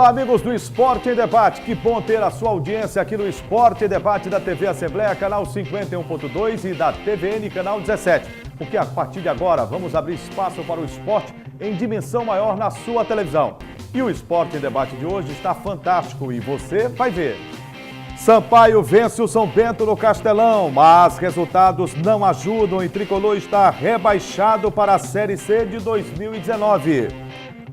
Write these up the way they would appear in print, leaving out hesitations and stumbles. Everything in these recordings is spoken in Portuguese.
Olá, amigos do Esporte em Debate. Que bom ter a sua audiência aqui no Esporte em Debate da TV Assembleia, canal 51.2 e da TVN, canal 17. Porque a partir de agora vamos abrir espaço para o esporte em dimensão maior na sua televisão. E o Esporte em Debate de hoje está fantástico e você vai ver. Sampaio vence o São Bento no Castelão, mas resultados não ajudam e Tricolor está rebaixado para a Série C de 2019.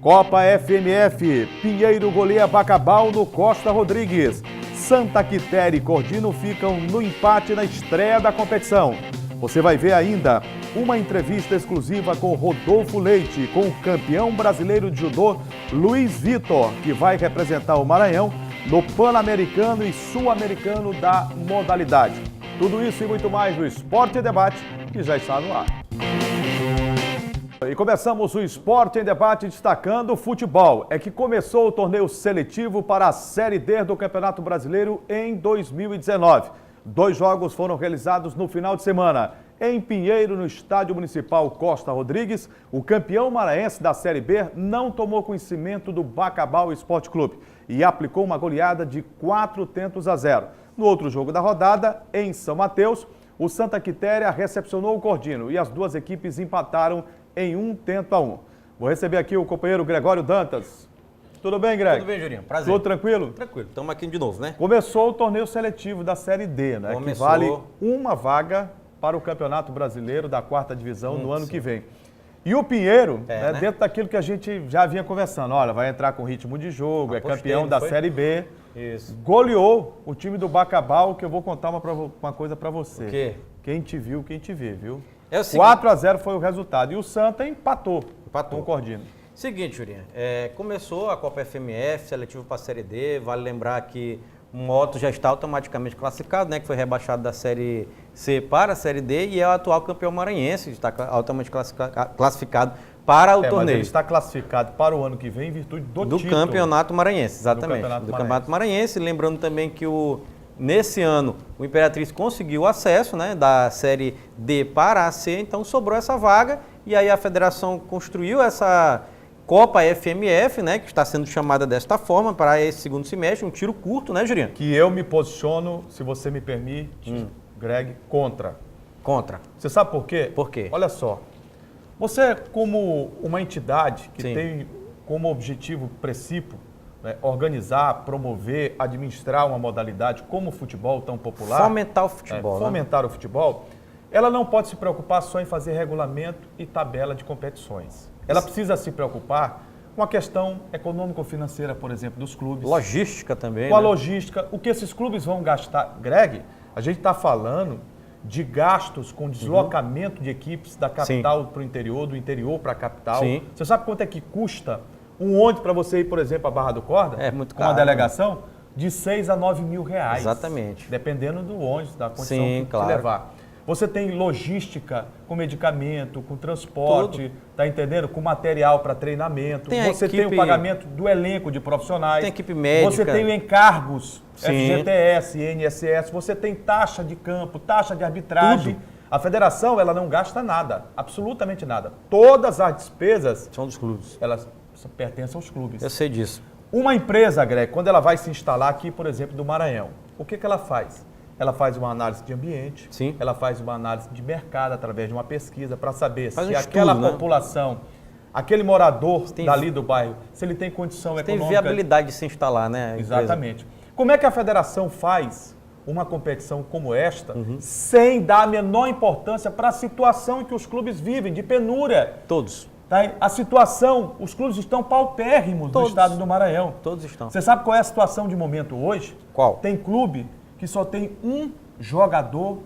Copa FMF, Pinheiro goleia Bacabal no Costa Rodrigues. Santa Quitéria e Cordino ficam no empate na estreia da competição. Você vai ver ainda uma entrevista exclusiva com Rodolfo Leite, com o campeão brasileiro de judô, Luiz Vitor, que vai representar o Maranhão no Pan-Americano e Sul-Americano da modalidade. Tudo isso e muito mais no Esporte em Debate, que já está no ar. E começamos o Esporte em Debate destacando o futebol. É que começou o torneio seletivo para a Série D do Campeonato Brasileiro em 2019. 2 jogos foram realizados no final de semana. Em Pinheiro, no Estádio Municipal Costa Rodrigues, o campeão maranhense da Série B não tomou conhecimento do Bacabal Esporte Clube e aplicou uma goleada de 4-0. No outro jogo da rodada, em São Mateus, o Santa Quitéria recepcionou o Cordino e as duas equipes empataram em 1-1. Vou receber aqui o companheiro Gregório Dantas. Tudo bem, Greg? Tudo bem, Jurinho. Prazer. Tudo tranquilo? Tranquilo. Estamos aqui de novo, né? Começou o torneio seletivo da Série D, né? Começou. Que vale uma vaga para o Campeonato Brasileiro da 4ª Divisão no ano que vem. E o Pinheiro, né? Dentro daquilo que a gente já vinha conversando, olha, vai entrar com ritmo de jogo, é campeão da Série B. Isso. Goleou o time do Bacabal, que eu vou contar uma coisa para você. O quê? Quem te viu, quem te vê, viu? É o seguinte... 4-0 foi o resultado. E o Santa empatou com o Cordino. Seguinte, Jurinho, começou a Copa FMF, seletivo para a Série D. Vale lembrar que o Moto já está automaticamente classificado, né? Que foi rebaixado da Série C para a Série D e é o atual campeão maranhense, está automaticamente classificado para o torneio. Mas ele está classificado para o ano que vem em virtude do título. Campeonato Maranhense, exatamente. Do Campeonato Maranhense. Lembrando também que nesse ano, o Imperatriz conseguiu acesso, né, da Série D para a C, então sobrou essa vaga e aí a federação construiu essa Copa FMF, né, que está sendo chamada desta forma para esse segundo semestre, um tiro curto, né, Jurinho? Que eu me posiciono, se você me permite, Greg, contra. Contra. Você sabe por quê? Por quê? Olha só, você como uma entidade que Sim. tem como objetivo princípio, né, organizar, promover, administrar uma modalidade como o futebol tão popular. Fomentar o futebol. Fomentar o futebol. Ela não pode se preocupar só em fazer regulamento e tabela de competições. Ela precisa se preocupar com a questão econômico-financeira, por exemplo, dos clubes. Logística também. Com a logística, o que esses clubes vão gastar. Greg, a gente está falando de gastos com deslocamento de equipes da capital para o interior, do interior para a capital. Sim. Você sabe quanto é que custa um ônibus para você ir, por exemplo, a Barra do Corda? É muito com caro. uma delegação? De 6 a 9 mil reais. Exatamente. Dependendo do ônibus, da condição que levar. Você tem logística com medicamento, com transporte, tá entendendo? Com material para treinamento. Você tem o pagamento do elenco de profissionais. Tem equipe médica. Você tem encargos, FGTS, INSS. Você tem taxa de campo, taxa de arbitragem. Tudo. A federação, ela não gasta nada, absolutamente nada. Todas as despesas... São dos clubes. Elas pertencem aos clubes. Eu sei disso. Uma empresa, Greg, quando ela vai se instalar aqui, por exemplo, do Maranhão, o que ela faz? Ela faz uma análise de ambiente, Sim. Ela faz uma análise de mercado através de uma pesquisa para saber se estudo, aquela população, aquele morador dali do bairro, se ele tem condição econômica... Tem viabilidade de se instalar, né? Exatamente. Como é que a federação faz uma competição como esta sem dar a menor importância para a situação em que os clubes vivem, de penúria? Todos. Tá? A situação, os clubes estão paupérrimos no estado do Maranhão. Todos estão. Você sabe qual é a situação de momento hoje? Qual? Tem clube que só tem um jogador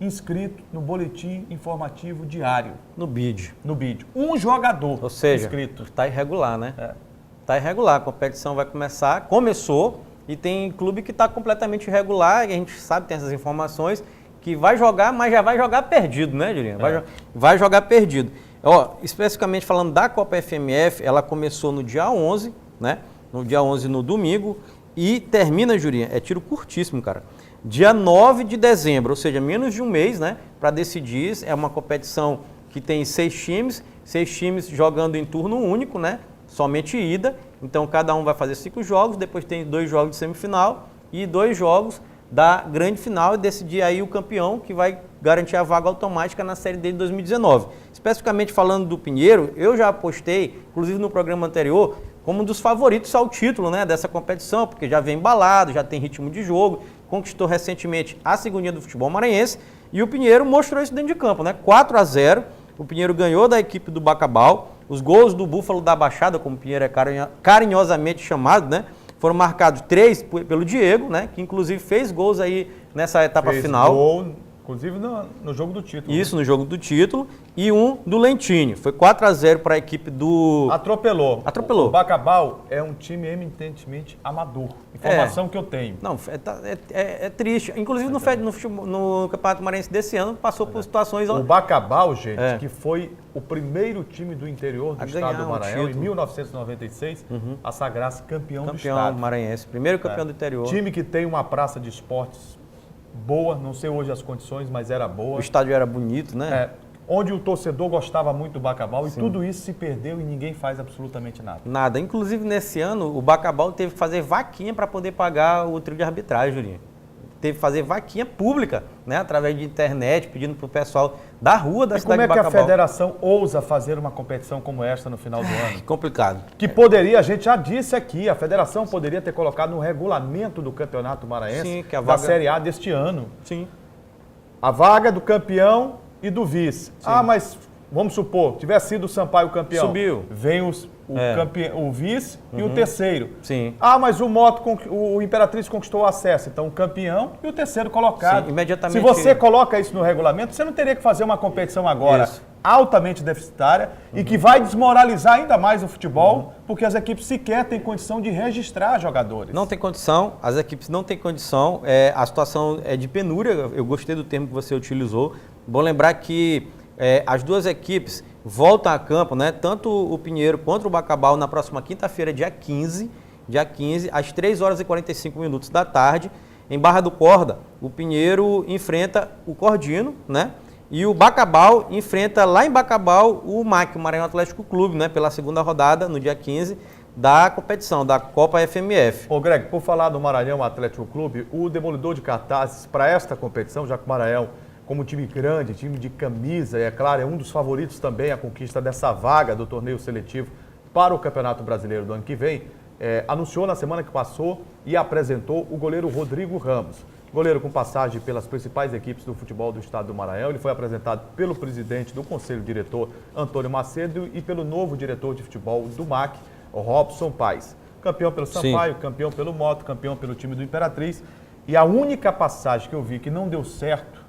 inscrito no boletim informativo diário. No BID. No BID. Um jogador Ou seja, inscrito. Está irregular, né? Está irregular. A competição vai começar, começou, e tem clube que está completamente irregular, e a gente sabe, tem essas informações, que vai jogar, mas já vai jogar perdido, né, Julinho? Vai jogar perdido. Ó, especificamente falando da Copa FMF, ela começou no dia 11, né? No dia 11, no domingo, e termina, Julinho, é tiro curtíssimo, cara. Dia 9 de dezembro, ou seja, menos de um mês, né? Para decidir, é uma competição que tem 6 times jogando em turno único, né? Somente ida, Então cada um vai fazer 5 jogos, depois tem 2 jogos de semifinal e 2 jogos da grande final e decidir aí o campeão que vai garantir a vaga automática na Série D de 2019. Especificamente falando do Pinheiro, eu já apostei, inclusive no programa anterior, como um dos favoritos ao título, né, dessa competição, porque já vem embalado, já tem ritmo de jogo, conquistou recentemente a segundinha do futebol maranhense e o Pinheiro mostrou isso dentro de campo, né? 4-0, o Pinheiro ganhou da equipe do Bacabal, os gols do Búfalo da Baixada, como o Pinheiro é carinhosamente chamado, né? Foram marcados 3 pelo Diego, né? Que inclusive fez gols aí nessa etapa final. Gol, inclusive no jogo do título. Isso, no jogo do título. E um do Lentinho. Foi 4-0 para a equipe do... Atropelou. Atropelou. O Bacabal é um time eminentemente amador. Informação que eu tenho. Não, é triste. Inclusive no Campeonato Maranhense desse ano passou por situações... O Bacabal, gente, que foi o primeiro time do interior do estado do Maranhão, em 1996, a sagrar-se campeão do estado. Campeão maranhense, primeiro campeão do interior. Time que tem uma praça de esportes boa, não sei hoje as condições, mas era boa. O estádio era bonito, né? Onde o torcedor gostava muito do Bacabal. Sim. E tudo isso se perdeu e ninguém faz absolutamente nada. Nada. Inclusive, nesse ano, o Bacabal teve que fazer vaquinha para poder pagar o trio de arbitragem, Julinho. Teve que fazer vaquinha pública, né, através de internet, pedindo para o pessoal da rua da cidade de Bacabal. Como é que a federação ousa fazer uma competição como essa no final do ano? Complicado. Que poderia, a gente já disse aqui, a federação poderia ter colocado no regulamento do Campeonato Maranhense da Série A deste ano. Sim. A vaga do campeão e do vice. Sim. Mas vamos supor, tivesse sido o Sampaio campeão. Subiu. Vem o vice e o terceiro. Sim. Mas o Imperatriz conquistou o acesso. Então o campeão e o terceiro colocado. Sim, imediatamente. Se você coloca isso no regulamento, você não teria que fazer uma competição agora altamente deficitária e que vai desmoralizar ainda mais o futebol, porque as equipes sequer têm condição de registrar jogadores. Não tem condição, as equipes não têm condição, a situação é de penúria, eu gostei do termo que você utilizou. Bom lembrar que as duas equipes voltam a campo, né? Tanto o Pinheiro quanto o Bacabal na próxima quinta-feira, dia 15, às 3h45 da tarde, em Barra do Corda. O Pinheiro enfrenta o Cordino, né? E o Bacabal enfrenta lá em Bacabal o MAC, o Maranhão Atlético Clube, né? Pela segunda rodada, no dia 15, da competição, da Copa FMF. Ô Greg, por falar do Maranhão Atlético Clube, o demolidor de cartazes para esta competição, já que o Maranhão, como time grande, time de camisa, e é claro, é um dos favoritos também a conquista dessa vaga do torneio seletivo para o Campeonato Brasileiro do ano que vem, anunciou na semana que passou e apresentou o goleiro Rodrigo Ramos. Goleiro com passagem pelas principais equipes do futebol do estado do Maranhão. Ele foi apresentado pelo presidente do Conselho Diretor, Antônio Macedo, e pelo novo diretor de futebol do MAC, Robson Paes. Campeão pelo Sampaio, campeão pelo Moto, campeão pelo time do Imperatriz. E a única passagem que eu vi que não deu certo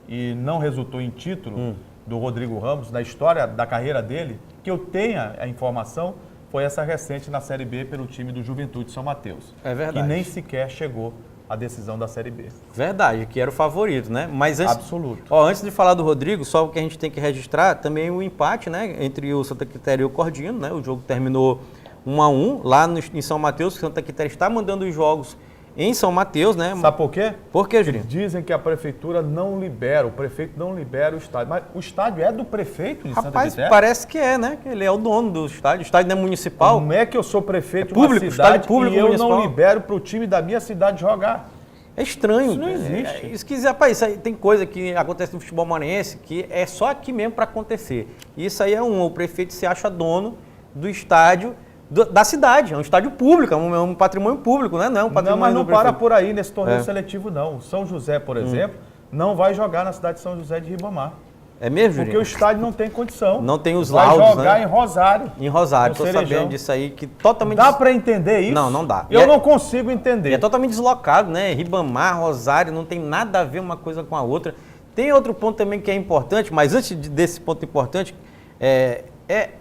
e não resultou em título do Rodrigo Ramos, na história da carreira dele, que eu tenha a informação, foi essa recente na Série B pelo time do Juventude São Mateus. É verdade. Que nem sequer chegou à decisão da Série B. Verdade, que era o favorito, né? Mas absoluto. Antes de falar do Rodrigo, só o que a gente tem que registrar, também o empate, né, entre o Santa Quitéria e o Cordino, né? O jogo terminou 1-1 lá em São Mateus, que o Santa Quitéria está mandando os jogos em São Mateus, né? Sabe por quê? Por quê, Julinho? Dizem que a prefeitura não libera, o prefeito não libera o estádio. Mas o estádio é do prefeito de Santa Quitéria? Rapaz, parece que é, né? Ele é o dono do estádio. O estádio não é municipal. Como é que eu sou prefeito de uma cidade público, e eu não libero para o time da minha cidade jogar? É estranho. Isso não existe. Isso que, rapaz, isso aí tem coisa que acontece no futebol maranhense que é só aqui mesmo para acontecer. E isso aí é o prefeito se acha dono do estádio da cidade, é um estádio público, é um patrimônio público, né? Não é um patrimônio mas não para por aí nesse torneio seletivo, não. São José, por exemplo, não vai jogar na cidade de São José de Ribamar. É mesmo, Porque o estádio não tem condição. Não tem os laudos, vai jogar em Rosário. Em Rosário, estou sabendo disso aí, que totalmente... Dá para entender isso? Não, não dá. Eu não consigo entender. É totalmente deslocado, né? Ribamar, Rosário, não tem nada a ver uma coisa com a outra. Tem outro ponto também que é importante, mas antes desse ponto importante,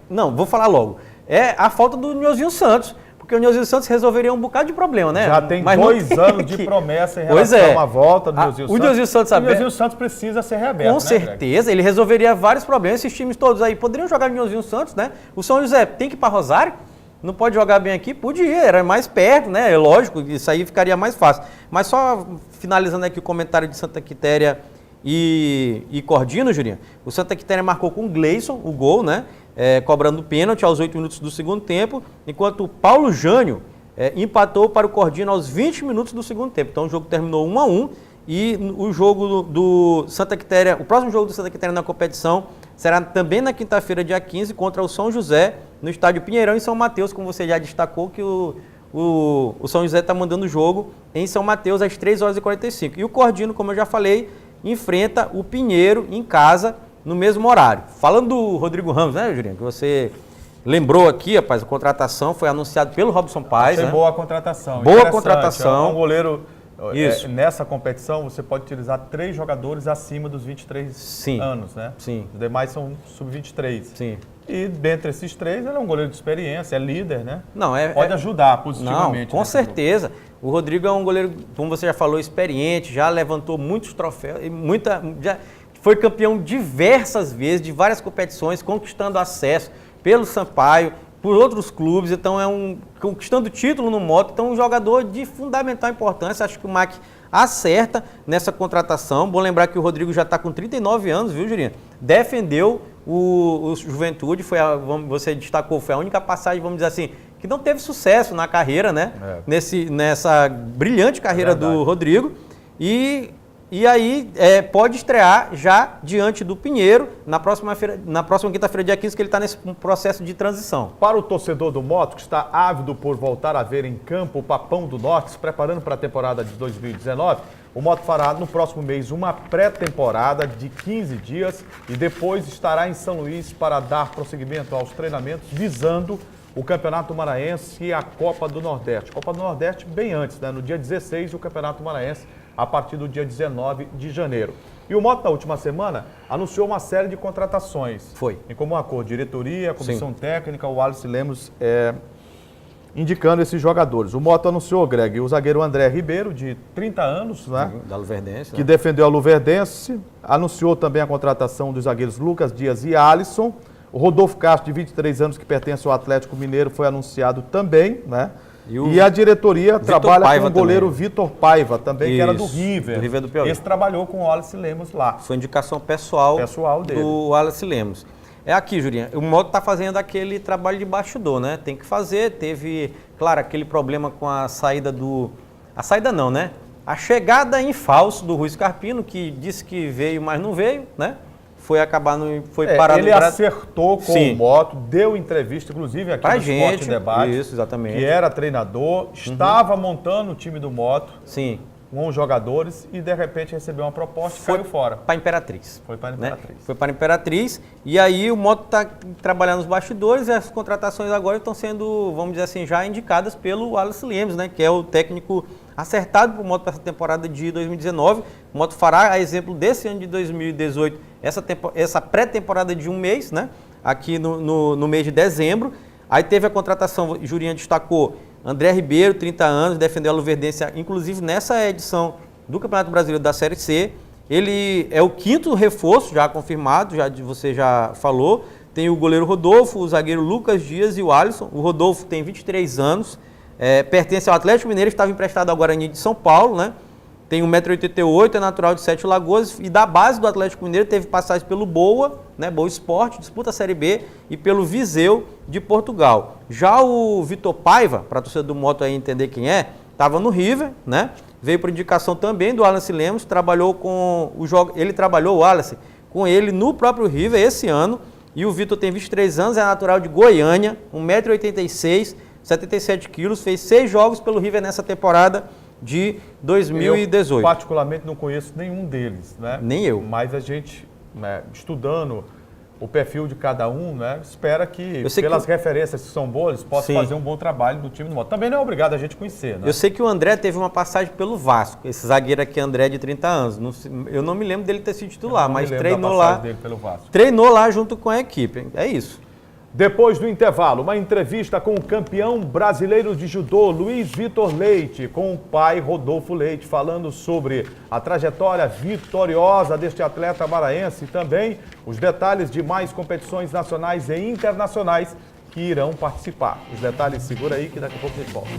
não, vou falar logo. É a falta do Nhozinho Santos, porque o Nhozinho Santos resolveria um bocado de problema, né? Já tem 2 anos de promessa em relação à volta do Nhozinho Santos. O Nhozinho Santos aberto. O Nhozinho Santos precisa ser reaberto, com certeza, ele resolveria vários problemas. Esses times todos aí poderiam jogar no Nhozinho Santos, né? O São José tem que ir para Rosário, não pode jogar bem aqui? Podia, era mais perto, né? É lógico, isso aí ficaria mais fácil. Mas só finalizando aqui o comentário de Santa Quitéria e Cordino, Julinho. O Santa Quitéria marcou com o Gleison o gol, né? cobrando pênalti aos 8 minutos do segundo tempo, enquanto o Paulo Jânio empatou para o Cordino aos 20 minutos do segundo tempo. Então o jogo terminou 1-1 e o jogo do Santa Quitéria, o próximo jogo do Santa Quitéria na competição será também na quinta-feira, dia 15, contra o São José, no estádio Pinheirão, em São Mateus, como você já destacou, que o São José está mandando o jogo em São Mateus às 3h45. E o Cordino, como eu já falei, enfrenta o Pinheiro em casa no mesmo horário. Falando do Rodrigo Ramos, né, Jurinho, que você lembrou aqui, rapaz, a contratação foi anunciada pelo Robson Paes. Achei né? boa a contratação. Boa contratação. É um goleiro... Isso. Nessa competição, você pode utilizar 3 jogadores acima dos 23 anos, né? Sim. Os demais são sub-23. Sim. E dentre esses 3, ele é um goleiro de experiência, é líder, né? Não, pode ajudar positivamente. Não, com certeza. O Rodrigo é um goleiro, como você já falou, experiente, já levantou muitos troféus, já foi campeão diversas vezes, de várias competições, conquistando acesso pelo Sampaio, por outros clubes, então conquistando título no Moto, então um jogador de fundamental importância. Acho que o MAC acerta nessa contratação. Bom lembrar que o Rodrigo já está com 39 anos, viu, Jurinho? Defendeu o Juventude, você destacou, foi a única passagem, vamos dizer assim, que não teve sucesso na carreira, né? Nessa brilhante carreira do Rodrigo. E aí pode estrear já diante do Pinheiro na próxima quinta-feira, dia 15, que ele está nesse processo de transição. Para o torcedor do Moto, que está ávido por voltar a ver em campo o Papão do Norte, se preparando para a temporada de 2019, o Moto fará no próximo mês uma pré-temporada de 15 dias e depois estará em São Luís para dar prosseguimento aos treinamentos visando o Campeonato Maranhense e a Copa do Nordeste. Copa do Nordeste bem antes, né? No dia 16, o Campeonato Maranhense a partir do dia 19 de janeiro. E o Moto, na última semana, anunciou uma série de contratações. Foi. Em comum acordo, diretoria, comissão técnica, o Wallace Lemos indicando esses jogadores. O Moto anunciou, Greg, o zagueiro André Ribeiro, de 30 anos, né? Da Luverdense. Que defendeu a Luverdense. Anunciou também a contratação dos zagueiros Lucas Dias e Alisson. O Rodolfo Castro, de 23 anos, que pertence ao Atlético Mineiro, foi anunciado também, né? E a diretoria trabalha com o goleiro Vitor Paiva, também, que era do River. Do River do Piauí. Esse trabalhou com o Wallace Lemos lá. Foi indicação pessoal dele. Do Wallace Lemos. É aqui, Jurinha, o Moto está fazendo aquele trabalho de bastidor, né? Tem que fazer, teve, claro, aquele problema com a saída do... A saída não, né? A chegada em falso do Rui Scarpino, que disse que veio, mas não veio, né? Foi parado. Ele acertou com o Moto, deu entrevista, inclusive aqui no Esporte Debate. Isso, exatamente. Que era treinador, estava montando o time do Moto. Sim. Com os jogadores e de repente recebeu uma proposta e caiu fora. Para a Imperatriz. Foi para a Imperatriz. Né? Foi para a Imperatriz e aí o Moto está trabalhando nos bastidores e as contratações agora estão sendo, vamos dizer assim, já indicadas pelo Wallace Lemos, né? Que é o técnico acertado para o Moto para essa temporada de 2019. O Moto fará, a exemplo desse ano de 2018, essa pré-temporada de um mês, né? Aqui no mês de dezembro. Aí teve a contratação, Jurinha destacou, André Ribeiro, 30 anos, defendeu a Luverdense, inclusive nessa edição do Campeonato Brasileiro da Série C. Ele é o 5º reforço já confirmado, você já falou. Tem o goleiro Rodolfo, o zagueiro Lucas Dias e o Alisson. O Rodolfo tem 23 anos, pertence ao Atlético Mineiro, estava emprestado ao Guarani de São Paulo, né? Tem 1,88 m, é natural de Sete Lagoas e da base do Atlético Mineiro teve passagem pelo Boa, né, Boa Esporte, disputa a Série B e pelo Viseu de Portugal. Já o Vitor Paiva, para a torcida do Moto aí entender quem é, estava no River, né? Veio por indicação também do Wallace Lemos, ele trabalhou o Wallace com ele no próprio River esse ano e o Vitor tem 23 anos, é natural de Goiânia, 1,86 m, 77 kg, fez 6 jogos pelo River nessa temporada de 2018. Eu particularmente não conheço nenhum deles, né? Nem eu. Mas a gente, né, estudando o perfil de cada um, né, espera que pelas referências que são boas, possa fazer um bom trabalho no time do Moto. Também não é obrigado a gente conhecer, né? Eu sei que o André teve uma passagem pelo Vasco, esse zagueiro aqui, André, de 30 anos. Eu não me lembro dele ter sido titular, mas treinou lá. Dele pelo Vasco. Treinou lá junto com a equipe. É isso. Depois do intervalo, uma entrevista com o campeão brasileiro de judô, Luiz Vitor Leite, com o pai Rodolfo Leite, falando sobre a trajetória vitoriosa deste atleta maranhense e também os detalhes de mais competições nacionais e internacionais que irão participar. Os detalhes, segura aí que daqui a pouco a gente volta.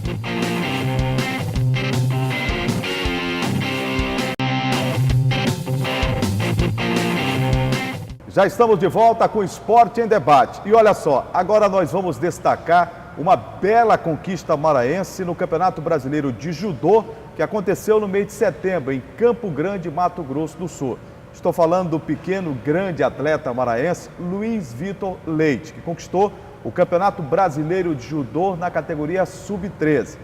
Já estamos de volta com o Esporte em Debate. E olha só, agora nós vamos destacar uma bela conquista maranhense no Campeonato Brasileiro de Judô, que aconteceu no mês de setembro, em Campo Grande, Mato Grosso do Sul. Estou falando do pequeno, grande atleta maranhense, Luiz Vitor Leite, que conquistou o Campeonato Brasileiro de Judô na categoria Sub-13.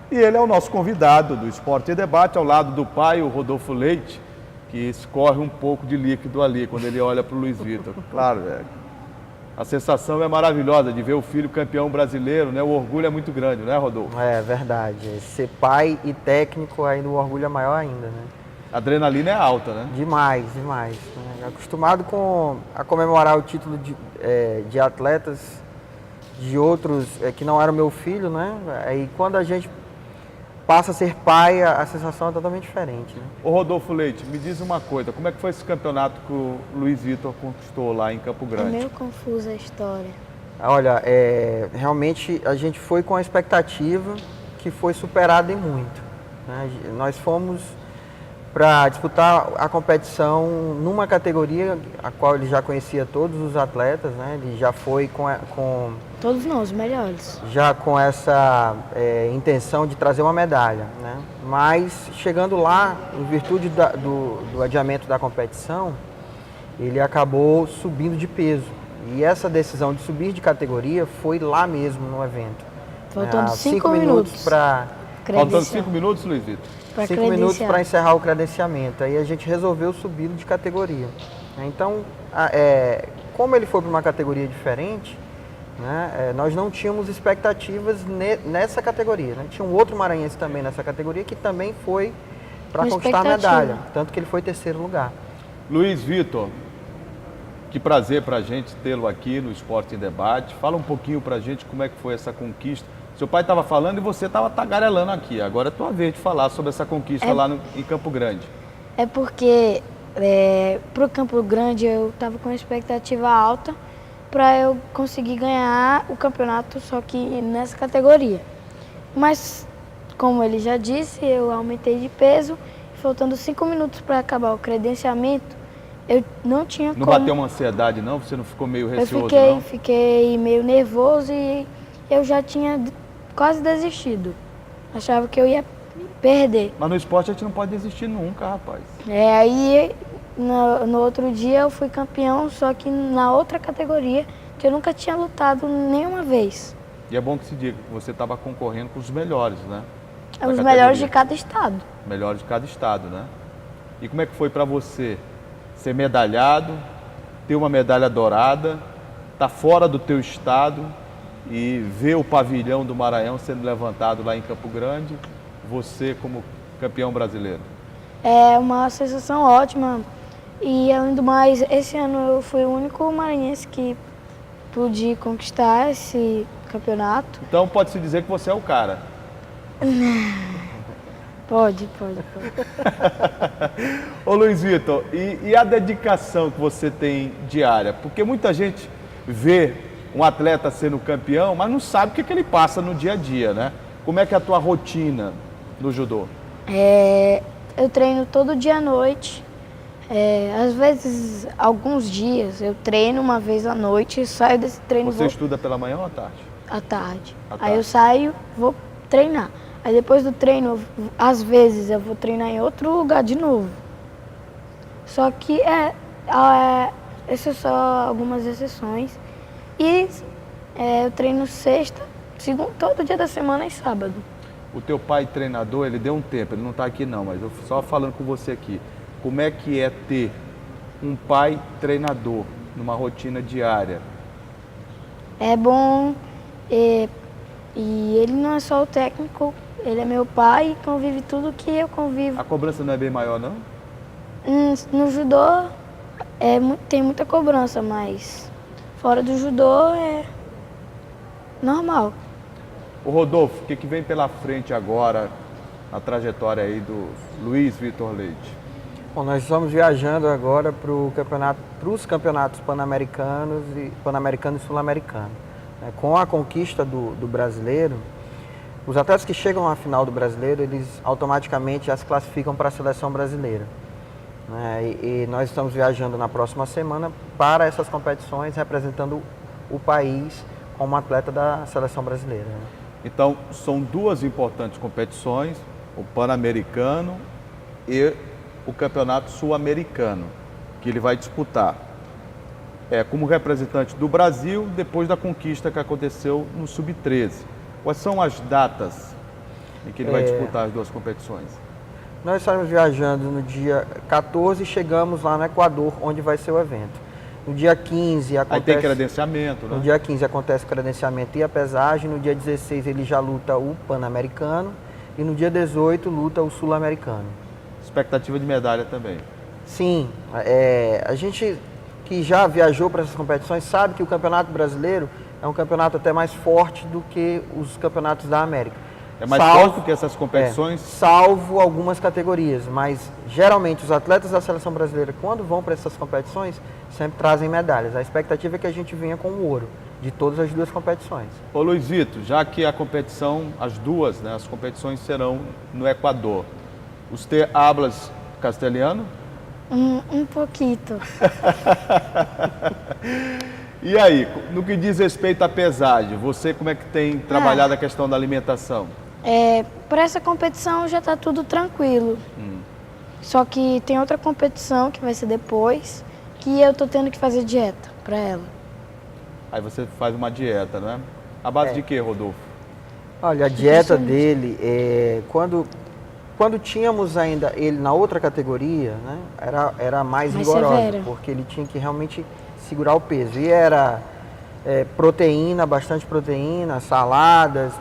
E ele é o nosso convidado do Esporte em Debate, ao lado do pai, o Rodolfo Leite, que escorre um pouco de líquido ali quando ele olha para o Luiz Vitor. Claro, a sensação é maravilhosa de ver o filho campeão brasileiro, né? O orgulho é muito grande, né, Rodolfo? É verdade. Ser pai e técnico, aí o orgulho é maior ainda, né? A adrenalina é alta, né? Demais, demais. Né? Acostumado a comemorar o título de atletas de outros que não eram meu filho, né? Aí quando a gente passa a ser pai, a sensação é totalmente diferente. Né? Ô Rodolfo Leite, me diz uma coisa, como é que foi esse campeonato que o Luiz Vitor conquistou lá em Campo Grande? É meio confusa a história. Olha, realmente a gente foi com a expectativa que foi superada em muito. Né? Nós fomos para disputar a competição numa categoria a qual ele já conhecia todos os atletas, né? Ele já foi com Todos nós, os melhores. já com essa intenção de trazer uma medalha, né? Mas chegando lá, em virtude do adiamento da competição, ele acabou subindo de peso. E essa decisão de subir de categoria foi lá mesmo no evento. Faltando Há 5 minutos para Faltando 5 minutos, Luiz Vitor? 5 minutos para encerrar o credenciamento. Aí a gente resolveu subir de categoria. Então, como ele foi para uma categoria diferente, né, nós não tínhamos expectativas nessa categoria. Né? Tinha um outro maranhense também nessa categoria que também foi para conquistar a medalha. Tanto que ele foi terceiro lugar. Luiz Vitor, que prazer para a gente tê-lo aqui no Esporte em Debate. Fala um pouquinho para a gente como é que foi essa conquista. Seu pai estava falando e você estava tagarelando aqui. Agora é tua vez de falar sobre essa conquista lá em Campo Grande. É porque para o Campo Grande eu estava com uma expectativa alta para eu conseguir ganhar o campeonato, só que nessa categoria. Mas, como ele já disse, eu aumentei de peso. Faltando 5 minutos para acabar o credenciamento, eu não tinha Não como... bateu uma ansiedade, não? Você não ficou meio receoso, Eu não? fiquei meio nervoso e eu já tinha quase desistido. Achava que eu ia perder. Mas no esporte a gente não pode desistir nunca, rapaz. Aí no outro dia eu fui campeão, só que na outra categoria que eu nunca tinha lutado nenhuma vez. E é bom que se diga que você estava concorrendo com os melhores, né? Da Os categoria. melhores de cada estado. Melhores de cada estado, né? E como é que foi para você ser medalhado, ter uma medalha dourada, estar fora do teu estado e ver o pavilhão do Maranhão sendo levantado lá em Campo Grande, você como campeão brasileiro? É uma sensação ótima. E além do mais, esse ano eu fui o único maranhense que pude conquistar esse campeonato. Então pode-se dizer que você é o cara. Pode. Ô Luiz Vitor, e a dedicação que você tem diária? Porque muita gente vê um atleta sendo campeão, mas não sabe o que ele passa no dia a dia, né? Como é que é a tua rotina no judô? Eu treino todo dia à noite. Às vezes, alguns dias, eu treino uma vez à noite, saio desse treino Você estuda pela manhã ou à tarde? à tarde. À Aí tarde. eu saio, vou treinar. Aí depois do treino, às vezes, eu vou treinar em outro lugar de novo. Só que essas são algumas exceções. E eu treino sexta, segunda, todo dia da semana e sábado. O teu pai treinador, ele deu um tempo, ele não está aqui não, mas eu só falando com você aqui. Como é que é ter um pai treinador numa rotina diária? É bom, e ele não é só o técnico, ele é meu pai e convive tudo que eu convivo. A cobrança não é bem maior, não? No judô tem muita cobrança, mas fora do judô é normal. Ô Rodolfo, o que vem pela frente agora na trajetória aí do Luiz Vitor Leite? Bom, nós estamos viajando agora para os campeonatos pan-americanos e sul-americanos. Com a conquista do brasileiro, os atletas que chegam à final do brasileiro, eles automaticamente já se classificam para a seleção brasileira. né? E nós estamos viajando na próxima semana para essas competições, representando o país como atleta da seleção brasileira, né? Então, são duas importantes competições, o Pan-Americano e o Campeonato Sul-Americano, que ele vai disputar como representante do Brasil depois da conquista que aconteceu no Sub-13. Quais são as datas em que ele vai disputar as duas competições? Nós estaremos viajando no dia 14 e chegamos lá no Equador, onde vai ser o evento. No dia 15 acontece... Aí tem credenciamento, né? No dia 15 acontece o credenciamento e a pesagem, no dia 16 ele já luta o Pan-Americano e no dia 18 luta o Sul-Americano. Expectativa de medalha também. Sim, a gente que já viajou para essas competições sabe que o Campeonato Brasileiro é um campeonato até mais forte do que os campeonatos da América. É mais forte do que essas competições? Salvo algumas categorias, mas geralmente os atletas da seleção brasileira, quando vão para essas competições, sempre trazem medalhas. A expectativa é que a gente venha com o ouro de todas as duas competições. Ô Luizito, já que a competição, as duas, né, as competições serão no Equador, você hablas castelhano? Um pouquinho. E aí, no que diz respeito à pesagem, você como é que tem trabalhado a questão da alimentação? Para essa competição já está tudo tranquilo. Só que tem outra competição que vai ser depois, que eu tô tendo que fazer dieta para ela. Aí você faz uma dieta, não é? A base de quê, Rodolfo? Olha, a dieta dele, quando tínhamos ainda ele na outra categoria, né, era mais rigorosa, severa. porque ele tinha que realmente segurar o peso. E era proteína, bastante proteína, saladas,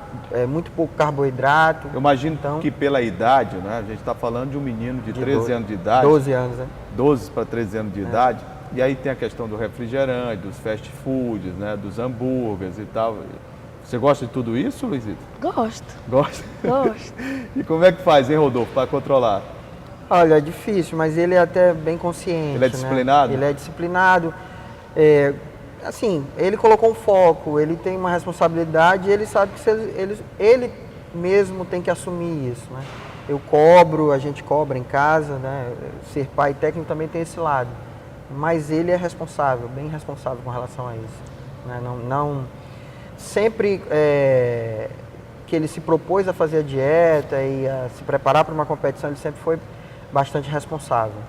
muito pouco carboidrato. Eu imagino Então, que pela idade, né, a gente está falando de um menino de 13 anos de idade. 12 anos, né? 12 para 13 anos de idade. E aí tem a questão do refrigerante, dos fast foods, né, dos hambúrgueres e tal. Você gosta de tudo isso, Luizito? Gosto. Gosta? Gosto. E como é que faz, hein, Rodolfo, para controlar? Olha, é difícil, mas ele é até bem consciente. Ele é disciplinado? Né? Ele é disciplinado. Assim, ele colocou um foco, ele tem uma responsabilidade e ele sabe que ele mesmo tem que assumir isso, né? A gente cobra em casa, né? Ser pai técnico também tem esse lado. Mas ele é responsável, bem responsável com relação a isso, né? Sempre que ele se propôs a fazer a dieta e a se preparar para uma competição, ele sempre foi bastante responsável.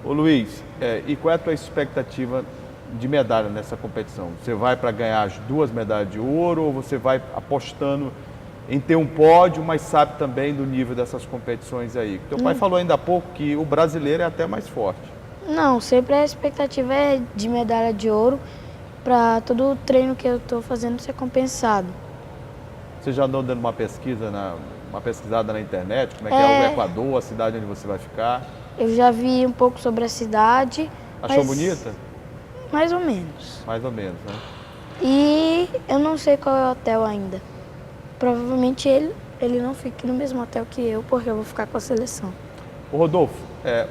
Ô Luiz, e qual é a tua expectativa de medalha nessa competição? Você vai para ganhar as duas medalhas de ouro ou você vai apostando em ter um pódio, mas sabe também do nível dessas competições aí? Teu pai falou ainda há pouco que o brasileiro é até mais forte. Não, sempre a expectativa é de medalha de ouro para todo o treino que eu estou fazendo ser compensado. Você já andou dando uma pesquisada na internet? Como é que é o Equador, a cidade onde você vai ficar? Eu já vi um pouco sobre a cidade. Achou bonita? Mais ou menos. Mais ou menos, né? E eu não sei qual é o hotel ainda. Provavelmente ele não fica no mesmo hotel que eu, porque eu vou ficar com a seleção. Ô Rodolfo,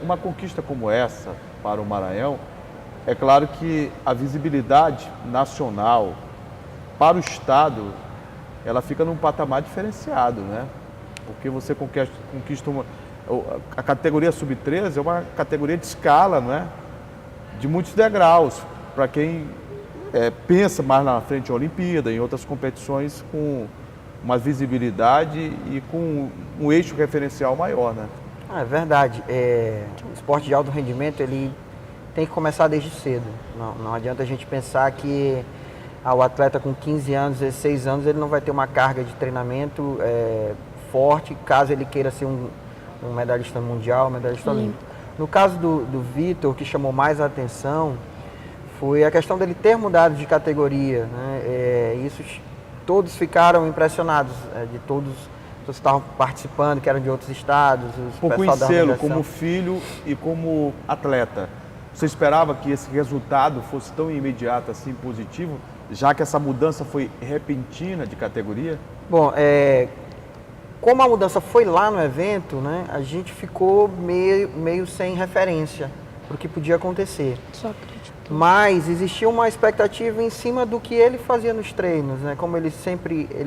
uma conquista como essa para o Maranhão, é claro que a visibilidade nacional para o estado, ela fica num patamar diferenciado, né? Porque você conquista a categoria sub-13 é uma categoria de escala, não é? De muitos degraus, para quem pensa mais na frente a Olimpíada, em outras competições com uma visibilidade e com um eixo referencial maior, né? É verdade. O esporte de alto rendimento, ele tem que começar desde cedo. Não adianta a gente pensar que o atleta com 15 anos, 16 anos, ele não vai ter uma carga de treinamento forte, caso ele queira ser um medalhista mundial, um medalhista olímpico. No caso do Vitor, o que chamou mais a atenção foi a questão dele ter mudado de categoria, né? Isso todos ficaram impressionados, de todos que estavam participando, que eram de outros estados. Por conhecê-lo como filho e como atleta, você esperava que esse resultado fosse tão imediato assim, positivo, já que essa mudança foi repentina de categoria? Bom, como a mudança foi lá no evento, né, a gente ficou meio sem referência para o que podia acontecer. Só acredito. Mas existia uma expectativa em cima do que ele fazia nos treinos, né? Como ele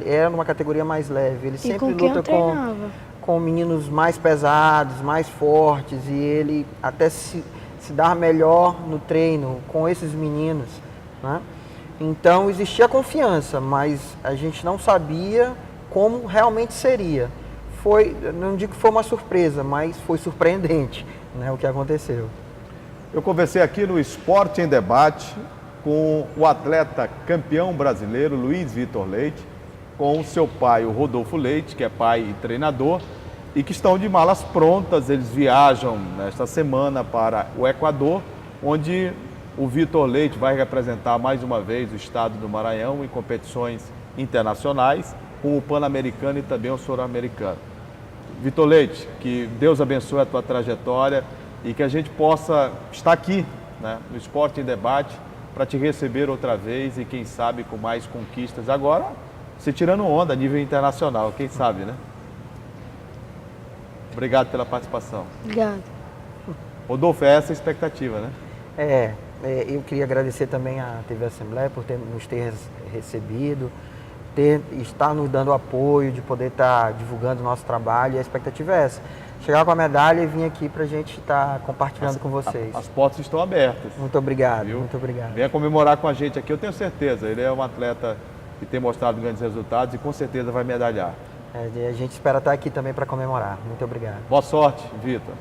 era numa categoria mais leve, ele sempre luta com meninos mais pesados, mais fortes, e ele até se dar melhor no treino com esses meninos, né? Então existia confiança, mas a gente não sabia como realmente seria. Não digo que foi uma surpresa, mas foi surpreendente, né, o que aconteceu. Eu conversei aqui no Esporte em Debate com o atleta campeão brasileiro Luiz Vitor Leite, com o seu pai, o Rodolfo Leite, que é pai e treinador, e que estão de malas prontas. Eles viajam nesta semana para o Equador, onde o Vitor Leite vai representar mais uma vez o estado do Maranhão em competições internacionais, com o Pan-Americano e também o Sul-Americano. Vitor Leite, que Deus abençoe a tua trajetória e que a gente possa estar aqui, né, no Esporte em Debate para te receber outra vez e quem sabe com mais conquistas. Agora, você tirando onda a nível internacional, quem sabe, né? Obrigado pela participação. Obrigado. Rodolfo, é essa a expectativa, né? Eu queria agradecer também à TV Assembleia por nos ter recebido, estar nos dando apoio, de poder estar divulgando o nosso trabalho, e a expectativa é essa. Chegar com a medalha e vir aqui para a gente estar compartilhando com vocês. As portas estão abertas. Muito obrigado, Viu? muito obrigado. Venha comemorar com a gente aqui, eu tenho certeza. Ele é um atleta que tem mostrado grandes resultados e com certeza vai medalhar. A gente espera estar aqui também para comemorar. Muito obrigado. Boa sorte, Vitor.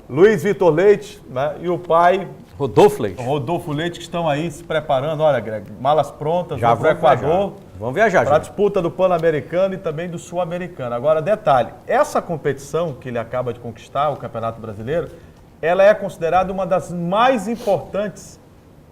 Luiz Vitor Leite, né, e o pai Rodolfo Leite. Rodolfo Leite, que estão aí se preparando. Olha, Greg, malas prontas, Já para o Equador. Vamos viajar, Para a gente. disputa do Pan-Americano e também do Sul-Americano. Agora, detalhe, essa competição que ele acaba de conquistar, o Campeonato Brasileiro, ela é considerada uma das mais importantes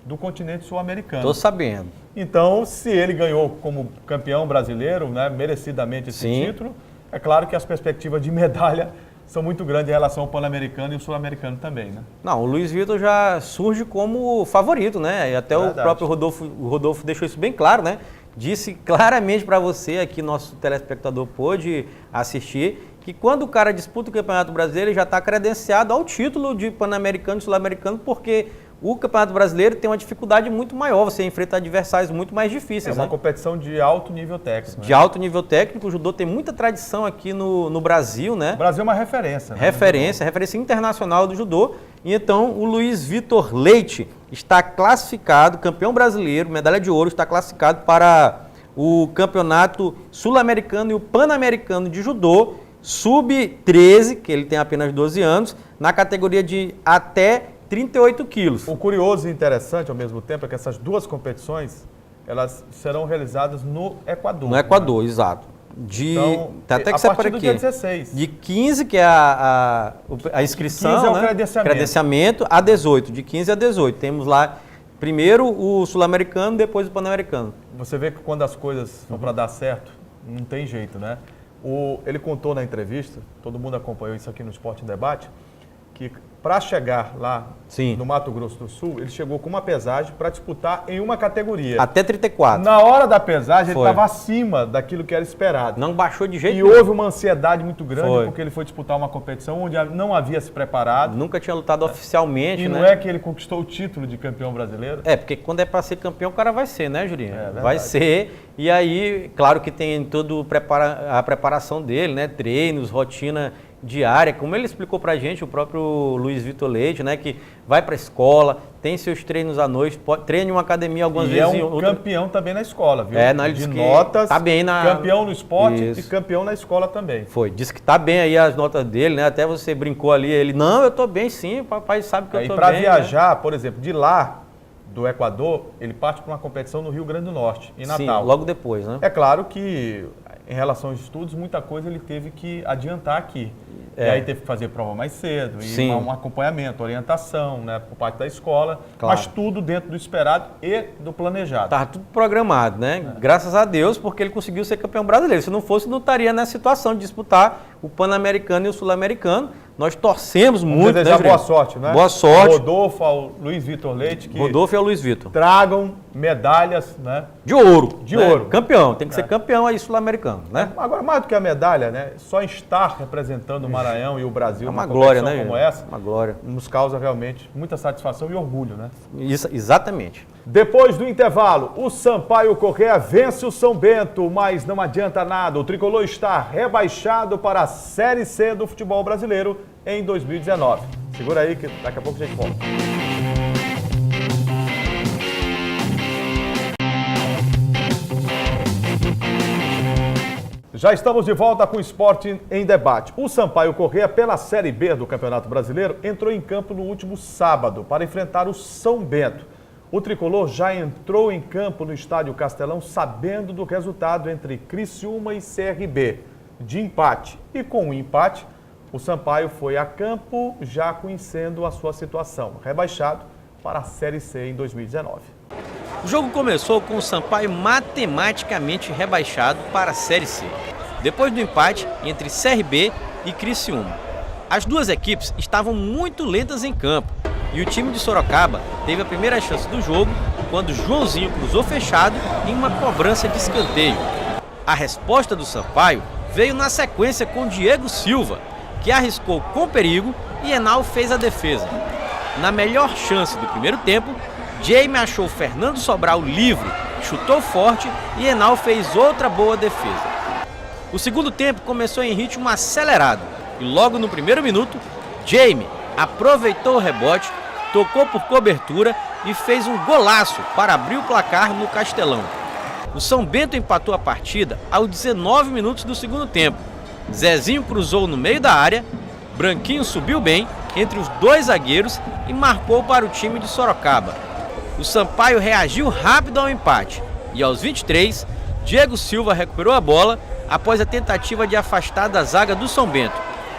do continente sul-americano. Tô sabendo. Então, se ele ganhou como campeão brasileiro, né, merecidamente esse Sim. título, é claro que as perspectivas de medalha são muito grandes em relação ao Pan-Americano e o Sul-Americano também, né? Não, o Luiz Vitor já surge como favorito, né? E até o Verdade. próprio Rodolfo deixou isso bem claro, né? Disse claramente para você, aqui nosso telespectador pôde assistir, que quando o cara disputa o Campeonato Brasileiro, ele já está credenciado ao título de Pan-Americano e Sul-Americano, porque o Campeonato Brasileiro tem uma dificuldade muito maior, você enfrenta adversários muito mais difíceis. É uma né? competição de alto nível técnico. De alto nível técnico, o judô tem muita tradição aqui no Brasil, né? O Brasil é uma referência. Né? Referência internacional do judô. E então o Luiz Vitor Leite está classificado, campeão brasileiro, medalha de ouro, está classificado para o Campeonato Sul-Americano e o Pan-Americano de Judô, sub-13, que ele tem apenas 12 anos, na categoria de até 38 quilos. O curioso e interessante ao mesmo tempo é que essas duas competições, elas serão realizadas no Equador. No Equador, exato. Então, até que a partir do dia 16. De 15, que é a inscrição, 15 é o né? credenciamento. A 18, de 15 a 18. Temos lá primeiro o Sul-Americano, depois o Pan-Americano. Você vê que quando as coisas vão para dar certo, não tem jeito, né? Ele contou na entrevista, todo mundo acompanhou isso aqui no Esporte em Debate, que para chegar lá Sim. no Mato Grosso do Sul, ele chegou com uma pesagem para disputar em uma categoria. Até 34. Na hora da pesagem, ele Foi. estava acima daquilo que era esperado. Não baixou de jeito E nenhum. houve uma ansiedade muito grande, Foi. porque ele foi disputar uma competição onde não havia se preparado. Nunca tinha lutado oficialmente, E né? não é que ele conquistou o título de campeão brasileiro. É, porque quando é para ser campeão, o cara vai ser, né, Jurinho? verdade. Vai ser. E aí, claro que tem toda a preparação dele, né? Treinos, rotina diária. Como ele explicou pra gente, o próprio Luiz Vitor Leite, né? Que vai pra escola, tem seus treinos à noite, treina em uma academia algumas E vezes. é um campeão também na escola, viu? É, ele de disse que notas, tá bem na... campeão no esporte Isso. e campeão na escola também. Foi, disse que tá bem aí as notas dele, né? Até você brincou ali, ele, não, eu tô bem sim, o papai sabe que eu tô E para bem. viajar, por exemplo, de lá, do Equador, ele parte para uma competição no Rio Grande do Norte, em né? Sim, Natal. logo depois, né? É claro que, em relação aos estudos, muita coisa ele teve que adiantar aqui. E É. aí teve que fazer prova mais cedo, e Sim. um acompanhamento, orientação, né, por parte da escola, Claro. mas tudo dentro do esperado e do planejado. Tava tudo programado, né? Graças a Deus, porque ele conseguiu ser campeão brasileiro. Se não fosse, não estaria nessa situação de disputar o Pan-Americano e o Sul-Americano. Nós torcemos Vamos muito, desejar né, boa Jurinho? sorte, né? Boa sorte. Rodolfo, ao Luiz Vitor Leite, que Rodolfo e ao Luiz Vitor. tragam medalhas, né? De ouro. De né? ouro. Campeão, tem que ser campeão aí sul-americano, né? Agora, mais do que a medalha, né? Só estar representando o Maranhão e o Brasil É uma numa glória, competição né? como essa, Uma glória. nos causa realmente muita satisfação e orgulho, né? Isso, exatamente. Depois do intervalo, o Sampaio Corrêa vence o São Bento, mas não adianta nada. O tricolor está rebaixado para a Série C do futebol brasileiro em 2019. Segura aí que daqui a pouco a gente volta. Já estamos de volta com o Esporte em Debate. O Sampaio Corrêa, pela Série B do Campeonato Brasileiro, entrou em campo no último sábado para enfrentar o São Bento. O tricolor já entrou em campo no Estádio Castelão sabendo do resultado entre Criciúma e CRB, de empate. E com o empate, o Sampaio foi a campo já conhecendo a sua situação, rebaixado para a Série C em 2019. O jogo começou com o Sampaio matematicamente rebaixado para a Série C, depois do empate entre CRB e Criciúma. As duas equipes estavam muito lentas em campo e o time de Sorocaba teve a primeira chance do jogo quando Joãozinho cruzou fechado em uma cobrança de escanteio. A resposta do Sampaio veio na sequência com Diego Silva, que arriscou com perigo e Henal fez a defesa. Na melhor chance do primeiro tempo, Jaime achou Fernando Sobral livre, chutou forte e Henal fez outra boa defesa. O segundo tempo começou em ritmo acelerado e logo no primeiro minuto, Jaime aproveitou o rebote, tocou por cobertura e fez um golaço para abrir o placar no Castelão. O São Bento empatou a partida aos 19 minutos do segundo tempo. Zezinho cruzou no meio da área, Branquinho subiu bem entre os dois zagueiros e marcou para o time de Sorocaba. O Sampaio reagiu rápido ao empate e aos 23, Diego Silva recuperou a bola após a tentativa de afastar da zaga do São Bento.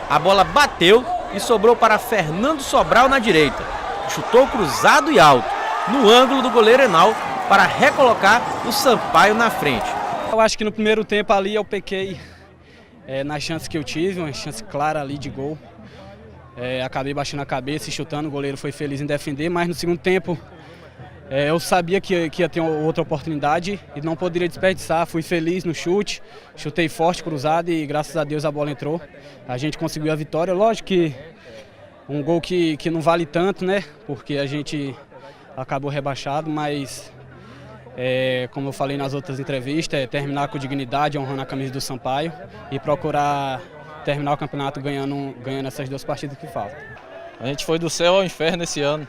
A bola bateu e sobrou para Fernando Sobral na direita. Chutou cruzado e alto, no ângulo do goleiro Henal, para recolocar o Sampaio na frente. Eu acho que no primeiro tempo ali eu pequei nas chances que eu tive, uma chance clara ali de gol. Acabei baixando a cabeça e chutando, o goleiro foi feliz em defender, mas no segundo tempo eu sabia que ia ter outra oportunidade e não poderia desperdiçar. Fui feliz no chute, chutei forte, cruzado e graças a Deus a bola entrou. A gente conseguiu a vitória. Lógico que um gol que não vale tanto, né? Porque a gente acabou rebaixado, mas como eu falei nas outras entrevistas, terminar com dignidade, honrando a camisa do Sampaio e procurar terminar o campeonato ganhando essas duas partidas que faltam. A gente foi do céu ao inferno esse ano.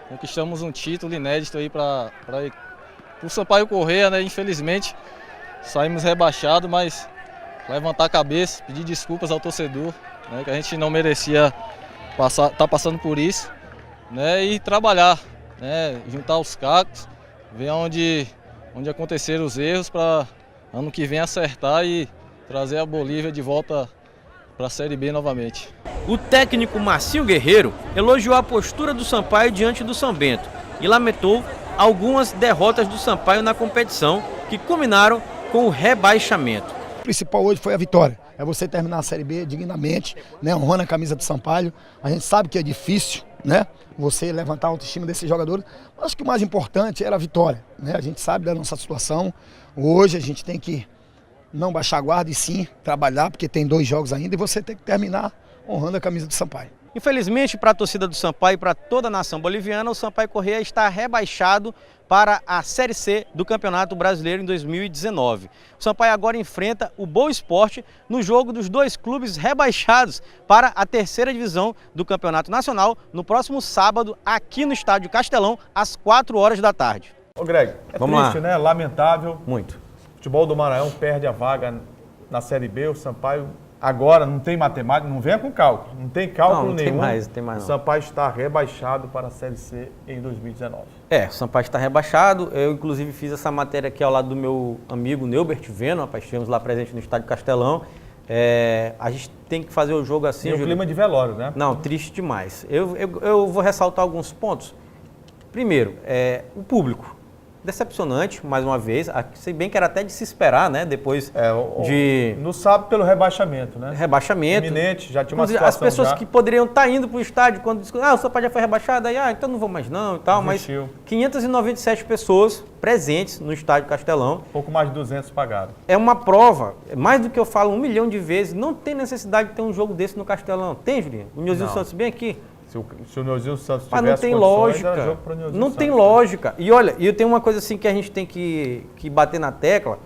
Conquistamos um título inédito aí para o Sampaio Corrêa, né? Infelizmente saímos rebaixados, mas levantar a cabeça, pedir desculpas ao torcedor, né? Que a gente não merecia tá passando por isso, né? E trabalhar, né? Juntar os cacos, ver onde aconteceram os erros para ano que vem acertar e trazer a Bolívia de volta para a Série B novamente. O técnico Marcinho Guerreiro elogiou a postura do Sampaio diante do São Bento e lamentou algumas derrotas do Sampaio na competição que culminaram com o rebaixamento. O principal hoje foi a vitória, é você terminar a Série B dignamente, né, honrando a camisa do Sampaio. A gente sabe que é difícil, né, você levantar a autoestima desses jogadores, mas acho que o mais importante era a vitória, né? A gente sabe da nossa situação, hoje a gente tem que não baixar a guarda e sim trabalhar, porque tem 2 jogos ainda e você tem que terminar honrando a camisa do Sampaio. Infelizmente, para a torcida do Sampaio e para toda a nação boliviana, o Sampaio Corrêa está rebaixado para a Série C do Campeonato Brasileiro em 2019. O Sampaio agora enfrenta o Boa Esporte no jogo dos 2 clubes rebaixados para a 3ª divisão do Campeonato Nacional no próximo sábado, aqui no Estádio Castelão, às 4 horas da tarde. Ô Greg, Vamos triste, lá. né? Lamentável. Muito. O futebol do Maranhão perde a vaga na Série B, o Sampaio agora não tem matemática, não venha com cálculo, não tem cálculo Não tem nenhum. mais, não tem mais não. O Sampaio está rebaixado para a Série C em 2019. O Sampaio está rebaixado. Eu, inclusive, fiz essa matéria aqui ao lado do meu amigo Neubert Veno, rapaz, estivemos lá presente no Estádio Castelão. A gente tem que fazer o jogo assim. E o clima de velório, né? Não, triste demais. Eu vou ressaltar alguns pontos. Primeiro, o público. decepcionante, mais uma vez, se bem que era até de se esperar, né? Depois de No sábado pelo rebaixamento, né? rebaixamento. Iminente, já tinha uma Inclusive, situação as pessoas já. que poderiam estar indo para o estádio quando discutem, o Sampaio já foi rebaixado, aí, então não vou mais não e tal, Desistiu. mas 597 pessoas presentes no estádio Castelão. Pouco mais de 200 pagaram. É uma prova, mais do que eu falo 1 milhão de vezes, não tem necessidade de ter um jogo desse no Castelão. Tem, Julinho? O Nilzinho Não. Santos bem aqui. Se o Nilzinho Santos Mas tivesse não tem condições, era lógica. jogo pro Nilzinho Não Santos, tem né? lógica. E olha, eu tenho uma coisa assim que a gente tem que bater na tecla.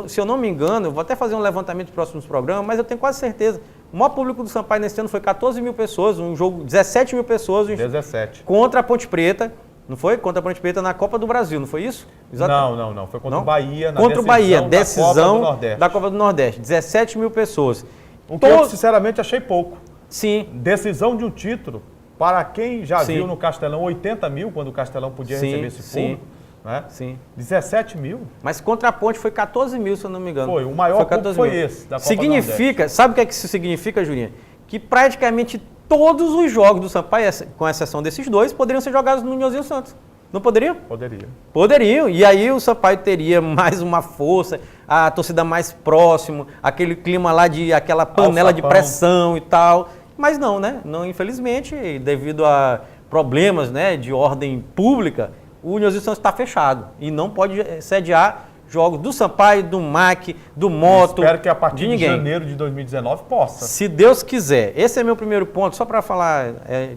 Se eu não me engano, eu vou até fazer um levantamento nos próximos programas, mas eu tenho quase certeza. O maior público do Sampaio nesse ano foi 14 mil pessoas, um jogo, 17 mil pessoas 17. contra a Ponte Preta. Não foi? Contra a Ponte Preta na Copa do Brasil, não foi isso? Não. Foi contra o Bahia na Contra o Bahia, decisão da Copa do Nordeste. da Copa do Nordeste. 17 mil pessoas. O que eu, sinceramente, achei pouco. Sim. Decisão de um título, para quem já Sim. viu no Castelão 80 mil, quando o Castelão podia Sim, receber esse sim. público, né? Sim. 17 mil? Mas contra a Ponte foi 14 mil, se eu não me engano. Foi, o maior público 14 foi mil. esse, da Copa do Significa, sabe o que é que isso significa, Julinha? Que praticamente todos os jogos do Sampaio, com exceção desses dois, poderiam ser jogados no Nilzinho Santos. Não poderiam? Poderia. Poderiam. E aí o Sampaio teria mais uma força, a torcida mais próximo, aquele clima lá de aquela panela de Alçapão. pressão e tal. Mas não, né? Não, infelizmente, devido a problemas, né, de ordem pública, o Nilzinho Santos está fechado e não pode sediar jogos do Sampaio, do MAC, do Moto, Espero que a partir de ninguém. janeiro de 2019 possa. Se Deus quiser. Esse é meu primeiro ponto, só para falar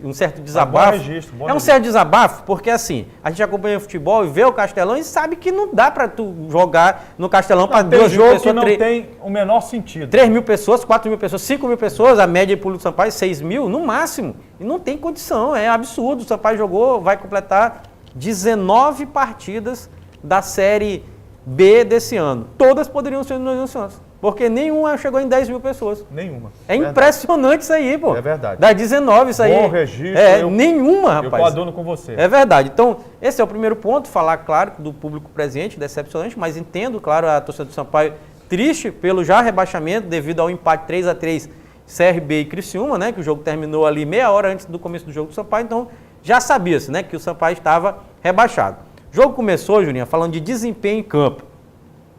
um certo desabafo. Bom registro, bom um registro. certo desabafo, porque assim, a gente acompanha o futebol e vê o Castelão e sabe que não dá para tu jogar no Castelão para Tem 2 mil jogo pessoas, que não tem o menor sentido. 3 mil pessoas, 4 mil pessoas, 5 mil pessoas, a média de público do Sampaio 6 mil, no máximo. E não tem condição, é absurdo. O Sampaio jogou, vai completar 19 partidas da Série B desse ano. Todas poderiam ser no Nilzinho Santos, porque nenhuma chegou em 10 mil pessoas. Nenhuma. É impressionante isso aí, pô. É verdade. Dá 19 isso aí. Bom registro. Nenhuma, Eu rapaz. coaduno com você. É verdade. Então, esse é o primeiro ponto, falar, claro, do público presente, decepcionante, mas entendo, claro, a torcida do Sampaio triste pelo já rebaixamento devido ao empate 3-3 CRB e Criciúma, né, que o jogo terminou ali meia hora antes do começo do jogo do Sampaio, então já sabia-se, né, que o Sampaio estava rebaixado. O jogo começou, Juninho, falando de desempenho em campo.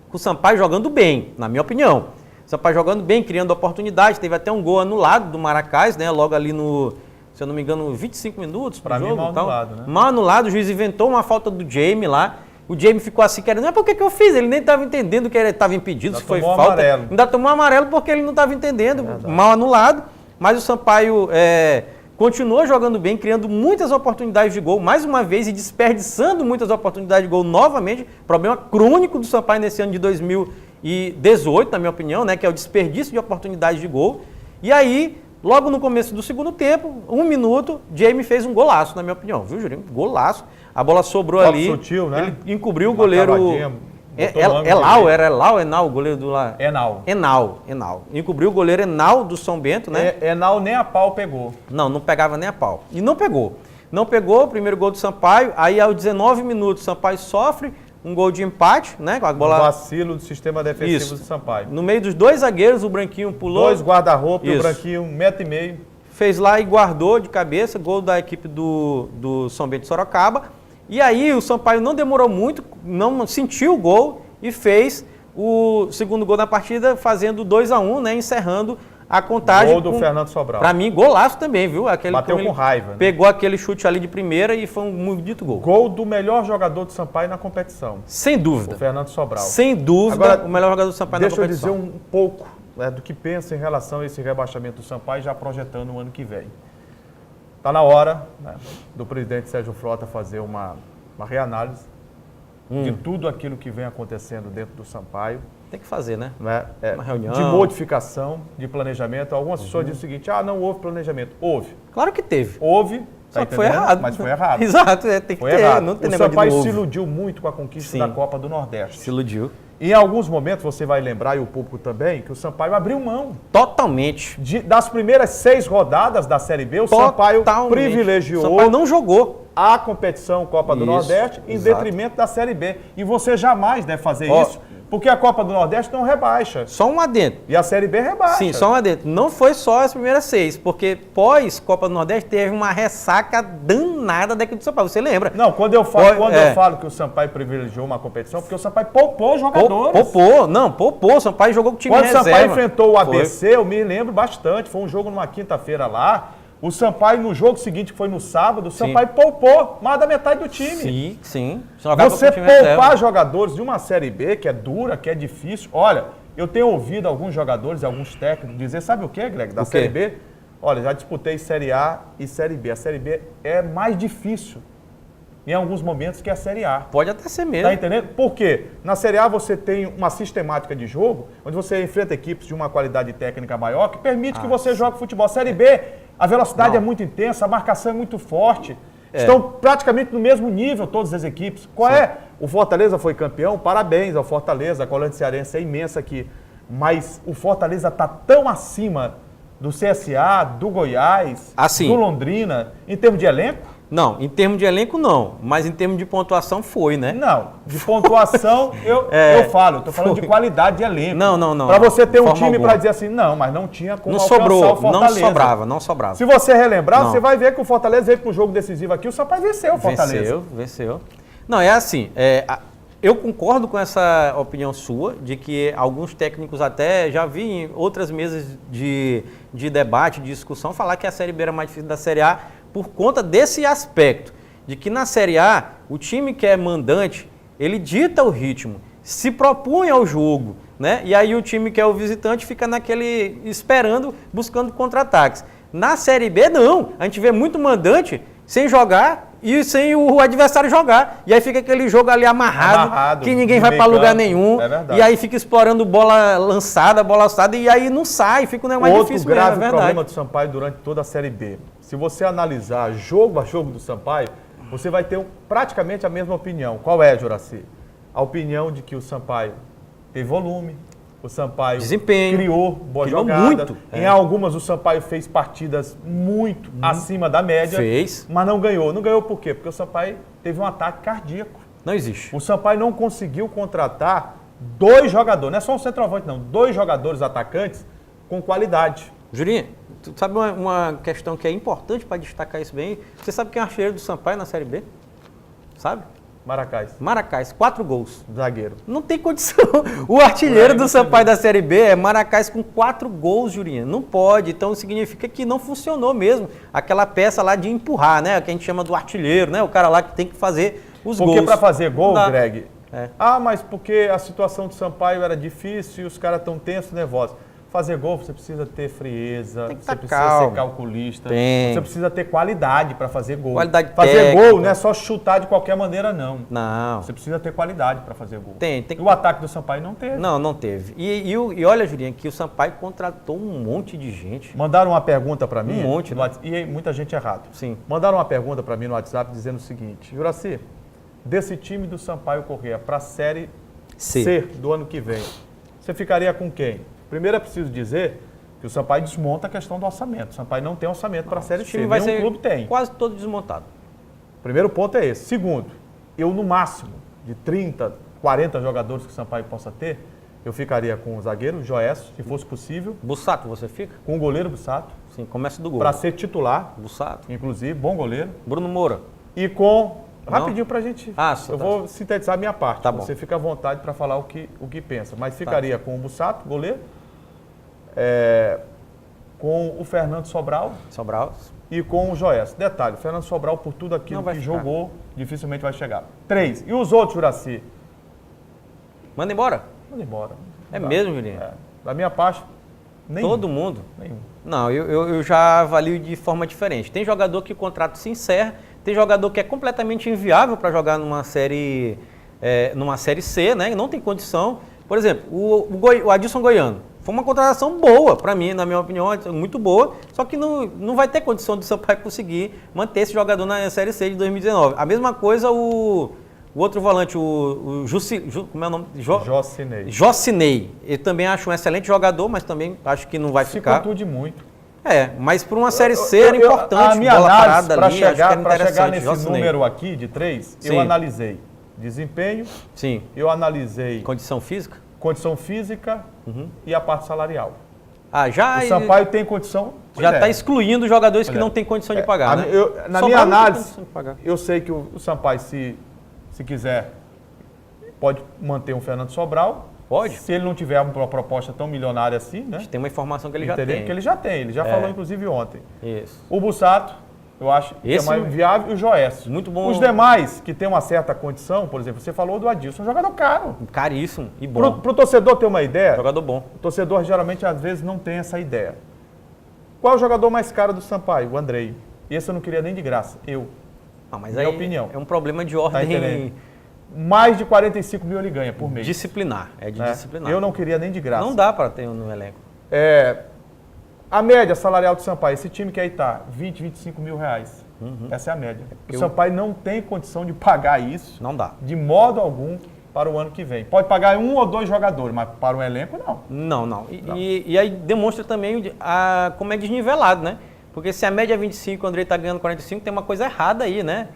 Com o Sampaio jogando bem, na minha opinião. O Sampaio jogando bem, criando oportunidade, teve até um gol anulado do Maracás, né, logo ali no, se eu não me engano, 25 minutos pro Pra mim, jogo. mal tal. anulado, né? Mal anulado, o juiz inventou uma falta do Jamie lá. O Jamie ficou assim, querendo, não é porque que eu fiz, ele nem estava entendendo que ele estava impedido, Ainda se foi tomou falta. amarelo. Ainda tomou amarelo porque ele não estava entendendo, mal anulado. Mas o Sampaio continuou jogando bem, criando muitas oportunidades de gol, mais uma vez, e desperdiçando muitas oportunidades de gol novamente. Problema crônico do Sampaio nesse ano de 2018, na minha opinião, né, que é o desperdício de oportunidades de gol. E aí, logo no começo do segundo tempo, 1 minuto, Jamie fez um golaço, na minha opinião, viu, Jurinho? Golaço. A bola sobrou Toque ali. sutil, né? Ele encobriu o Uma goleiro. cavadinha, botou no ângulo Enal, o goleiro do lá. Enal. Enal. Encobriu o goleiro Enal do São Bento, né? Enal nem a pau pegou. Não pegava nem a pau. E não pegou. Não pegou, primeiro gol do Sampaio, aí aos 19 minutos o Sampaio sofre um gol de empate, né? Com a bola. Vacilo do sistema defensivo Isso. do Sampaio. No meio dos dois zagueiros, o Branquinho pulou. 2 guarda-roupa e o Isso. Branquinho 1,5 m. Fez lá e guardou de cabeça, gol da equipe do São Bento de Sorocaba. E aí o Sampaio não demorou muito, não sentiu o gol e fez o segundo gol da partida, fazendo 2-1, né? Encerrando a contagem. Gol do Fernando Sobral. Pra mim, golaço também, viu? Bateu como com ele raiva, né? Pegou aquele chute ali de primeira e foi um bonito gol. Gol do melhor jogador do Sampaio na competição. Sem O dúvida. Fernando Sobral. Sem dúvida, Agora, o melhor jogador do Sampaio na Deixa eu dizer competição. um pouco, né, do que pensa em relação a esse rebaixamento do Sampaio, já projetando o ano que vem. Está na hora, né, do presidente Sérgio Frota fazer uma reanálise de tudo aquilo que vem acontecendo dentro do Sampaio. Tem que fazer, né? Né, Uma reunião. de modificação, de planejamento. Algumas pessoas dizem o seguinte, não houve planejamento. Houve. Claro que teve. Houve, Só tá que foi entendendo? errado. Mas foi errado. Exato, tem que Foi ter. errado. Não tem O negócio Sampaio de novo. se iludiu muito com a conquista Sim. da Copa do Nordeste. Se iludiu. Em alguns momentos, você vai lembrar, e o público também, que o Sampaio abriu mão. Totalmente. Das primeiras 6 rodadas da Série B, o Sampaio Totalmente. privilegiou O Sampaio não jogou. a competição Copa do Isso, Nordeste em exato. detrimento da Série B. E você jamais deve fazer Ó, isso Porque a Copa do Nordeste não rebaixa. Só um adendo. E a Série B rebaixa. Sim, só um adendo. Não foi só as primeiras 6, porque pós Copa do Nordeste teve uma ressaca danada daqui do São Paulo. Você lembra? Não, quando eu falo que o Sampaio privilegiou uma competição, porque o Sampaio poupou jogadores. Poupou. O Sampaio jogou com o time Quando o reserva. Sampaio enfrentou o ABC, eu me lembro bastante. Foi um jogo numa quinta-feira lá. O Sampaio, no jogo seguinte, que foi no sábado, o Sampaio poupou mais da metade do time. Sim. Você poupar jogadores de uma Série B, que é dura, que é difícil. Olha, eu tenho ouvido alguns jogadores e alguns técnicos dizer, sabe o que, Greg, da Série B? Olha, já disputei Série A e Série B. A Série B é mais difícil em alguns momentos que a Série A. Pode até ser mesmo. Tá entendendo? Por quê? Na Série A você tem uma sistemática de jogo, onde você enfrenta equipes de uma qualidade técnica maior, que permite que você jogue futebol. Série B, a velocidade é muito intensa, a marcação é muito forte. Estão praticamente no mesmo nível todas as equipes. Qual é? O Fortaleza foi campeão, parabéns ao Fortaleza, a colônia cearense é imensa aqui. Mas o Fortaleza está tão acima do CSA, do Goiás, do Londrina, em termos de elenco? Não, em termos de elenco não, mas em termos de pontuação foi, né? Não, de pontuação eu tô falando de qualidade de elenco. Não. Para você ter um time para dizer assim, não, mas não tinha como alcançar o Fortaleza. Não sobrava. Se você relembrar, você vai ver que o Fortaleza veio para um jogo decisivo aqui, o Sampaio venceu o Fortaleza. Venceu. Não, é assim, eu concordo com essa opinião sua, de que alguns técnicos até, já vi em outras mesas de debate, de discussão, falar que a Série B era mais difícil da Série A, por conta desse aspecto, de que na Série A, o time que é mandante, ele dita o ritmo, se propõe ao jogo, né? E aí o time que é o visitante fica naquele, esperando, buscando contra-ataques. Na Série B, não. A gente vê muito mandante sem jogar e sem o adversário jogar. E aí fica aquele jogo ali amarrado que ninguém vai para lugar nenhum. E aí fica explorando bola lançada, e aí não sai, fica um negócio mais difícil mesmo, é verdade. Outro grave problema do Sampaio durante toda a Série B. Se você analisar jogo a jogo do Sampaio, você vai ter praticamente a mesma opinião. Qual é, Juraci? A opinião de que o Sampaio teve volume, o Sampaio criou boa jogada. Muito. Em algumas o Sampaio fez partidas muito acima da média, mas não ganhou. Não ganhou por quê? Porque o Sampaio teve um ataque cardíaco. Não existe. O Sampaio não conseguiu contratar 2 jogadores, não é só um centroavante não, 2 jogadores atacantes com qualidade. Jurinha, tu sabe uma questão que é importante para destacar isso bem? Você sabe quem é o artilheiro do Sampaio na Série B? Sabe? Maracás, 4 gols. Zagueiro. Não tem condição. O artilheiro do Sampaio da Série B é Maracás com 4 gols, Jurinha. Não pode. Então significa que não funcionou mesmo. Aquela peça lá de empurrar, né? Que a gente chama do artilheiro, né? O cara lá que tem que fazer os gols. Porque para fazer gol, Greg... mas porque a situação do Sampaio era difícil e os caras estão tensos, nervosos. Fazer gol, você precisa ter frieza, você precisa ser calculista, você precisa ter qualidade para fazer gol. Fazer gol não é só chutar de qualquer maneira, não. Não. Você precisa ter qualidade para fazer gol. E o ataque do Sampaio não teve. Não teve. E olha, Julinha, que o Sampaio contratou um monte de gente. Mandaram uma pergunta para mim. Um monte, né? E muita gente errado. Sim. Mandaram uma pergunta para mim no WhatsApp dizendo o seguinte: Juraci, desse time do Sampaio Corrêa para a Série C do ano que vem, você ficaria com quem? Primeiro é preciso dizer que o Sampaio desmonta a questão do orçamento. O Sampaio não tem orçamento para a Série C. Nenhum clube tem. Quase todo desmontado. Primeiro ponto é esse. Segundo, eu no máximo de 30, 40 jogadores que o Sampaio possa ter, eu ficaria com o zagueiro, Joécio, se fosse possível. Bussato, você fica? Com o goleiro Bussato. Sim, começa do gol. Para ser titular. Bussato. Inclusive, bom goleiro. Bruno Moura. E com... Rapidinho pra gente... sim, eu vou sintetizar a minha parte. Tá bom. Você fica à vontade para falar o que pensa. Mas ficaria com o Bussato, goleiro. Com o Fernando Sobral e com o Joécio. Detalhe, o Fernando Sobral, por tudo aquilo que jogou, dificilmente vai chegar. 3. E os outros, Juraci? Manda embora. Manda embora. Mesmo, Julinho? Da minha parte, nenhum. Todo mundo? Nenhum. Não, eu já avalio de forma diferente. Tem jogador que o contrato se encerra, tem jogador que é completamente inviável para jogar numa série C, né? Não tem condição. Por exemplo, o Adilson Goiano. Foi uma contratação boa, para mim, na minha opinião, muito boa, só que não vai ter condição do Sampaio conseguir manter esse jogador na Série C de 2019. A mesma coisa o outro volante, como é o nome? Jocinei. Ele também acho um excelente jogador, mas também acho que não vai ficar. Se contunde muito. Mas para uma Série C era importante. A minha análise, para chegar nesse número aqui de 3, eu analisei desempenho, Sim. eu analisei Condição física? condição física e a parte salarial. Ah, já O Sampaio tem condição... já Pois está é. excluindo jogadores que não têm condição de pagar, né? Na Só minha vai não ter análise, condição de pagar. eu sei que o Sampaio, se quiser, pode manter um Fernando Sobral. Pode. Se ele não tiver uma proposta tão milionária assim, né? Tem uma informação que ele já Entendeu? tem. Que ele já tem, ele já falou inclusive ontem. Isso. O Bussato, eu acho que Esse é mais viável, e o Joécio. muito bom. Os demais, que tem uma certa condição, por exemplo, você falou do Adilson, um jogador caro. Caríssimo e bom. Pro torcedor ter uma ideia, Jogador bom. o torcedor geralmente às vezes não tem essa ideia. Qual é o jogador mais caro do Sampaio? O Andrei. Esse eu não queria nem de graça, eu. Ah, mas Minha aí opinião. é um problema de Tá ordem entendendo? Mais de 45 mil ele ganha por mês. disciplinar. É de né? disciplinar. Eu não queria nem de graça. Não dá para ter no elenco. A média salarial do Sampaio, esse time que aí tá, 20, 25 mil reais. Essa é a média. O Sampaio não tem condição de pagar isso Não dá. de modo algum para o ano que vem. Pode pagar 1 ou 2 jogadores, mas para o elenco não. Não. E aí demonstra também como é desnivelado, né? Porque se a média é 25 e o Andrei está ganhando 45, tem uma coisa errada aí, né?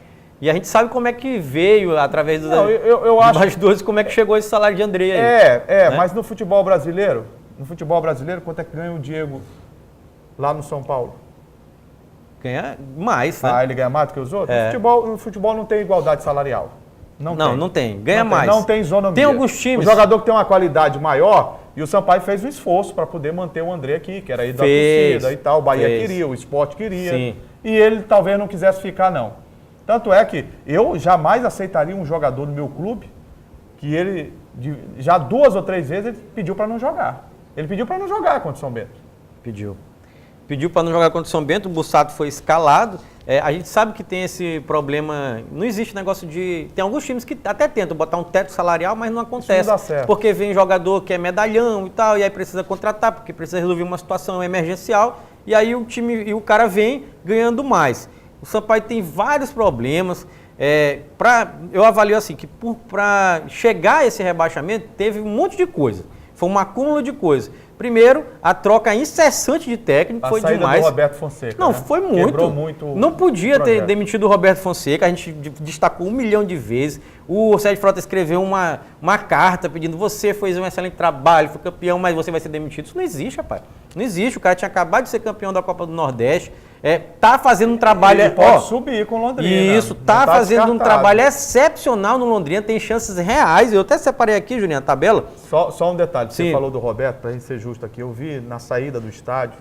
E a gente sabe como é que veio, através dos eu acho... bastidores, como é que chegou esse salário de Andrei aí. né? Mas no futebol brasileiro, quanto é que ganha o Diego lá no São Paulo? Ganha mais, né? Ah, ele ganha mais do que os outros? É. No futebol não tem igualdade salarial. Não tem. Ganha Não tem, mais. Não tem isonomia. Tem alguns times. O jogador que tem uma qualidade maior, e o Sampaio fez um esforço para poder manter o André aqui, que era aí da torcida e tal. O Bahia queria, o Sport queria. Sim. E ele talvez não quisesse ficar, não. Tanto é que eu jamais aceitaria um jogador do meu clube que ele, já 2 ou 3 vezes, ele pediu para não jogar. Ele pediu para não jogar contra o São Bento. Pediu para não jogar contra o São Bento, o Bussato foi escalado. A gente sabe que tem esse problema, não existe negócio de... Tem alguns times que até tentam botar um teto salarial, mas não acontece. Isso não dá certo. Porque vem jogador que é medalhão e tal, e aí precisa contratar, porque precisa resolver uma situação emergencial, e aí o cara vem ganhando mais. O Sampaio tem vários problemas. Eu avalio assim, que para chegar a esse rebaixamento, teve um monte de coisa. Foi um acúmulo de coisas. Primeiro, a troca incessante de técnico foi demais. A saída do Roberto Fonseca, Não, né? foi muito. Quebrou muito. Não podia ter projeto. demitido o Roberto Fonseca, a gente destacou 1 milhão de vezes. O Sérgio Frota escreveu uma carta pedindo: você fez um excelente trabalho, foi campeão, mas você vai ser demitido. Isso não existe, rapaz. Não existe. O cara tinha acabado de ser campeão da Copa do Nordeste. Tá fazendo um trabalho... Ele pode subir com o Londrina. Isso, tá fazendo um trabalho excepcional no Londrina, tem chances reais. Eu até separei aqui, Juninho, a tabela. Só um detalhe, você Sim. falou do Roberto, para a gente ser justo aqui, eu vi na saída do estádio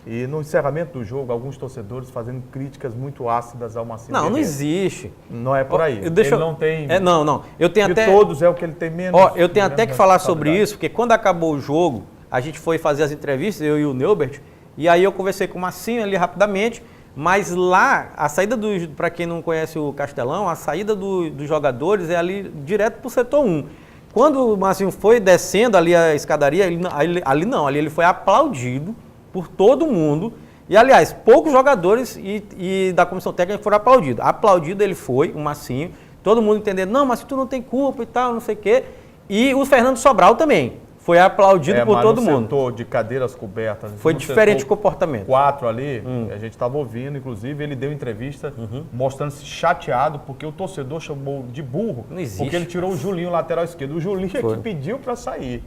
e no encerramento do jogo, alguns torcedores fazendo críticas muito ácidas ao Marcinho Não Guerreiro. existe. Não é por aí. Ele não tem... Não. Eu tenho de até... todos é o que ele tem menos... Eu tenho até que falar sobre responsabilidade. isso, porque quando acabou o jogo, a gente foi fazer as entrevistas, eu e o Neubert, e aí eu conversei com o Marcinho ali rapidamente, mas lá, a saída para quem não conhece o Castelão, a saída dos jogadores é ali direto para o setor 1. Quando o Marcinho foi descendo ali a escadaria, ali ele foi aplaudido por todo mundo. E, aliás, poucos jogadores e da comissão técnica foram aplaudidos. Aplaudido ele foi, o Marcinho, todo mundo entendendo: não, mas tu não tem culpa e tal, não sei o quê. E o Fernando Sobral também. Foi aplaudido por todo mundo. No setor de cadeiras cobertas. Foi diferente o comportamento. 4 ali, a gente estava ouvindo, inclusive ele deu entrevista mostrando-se chateado porque o torcedor chamou de burro. Não existe. Porque ele tirou o Julinho, lateral esquerdo. O Julinho é que pediu para sair.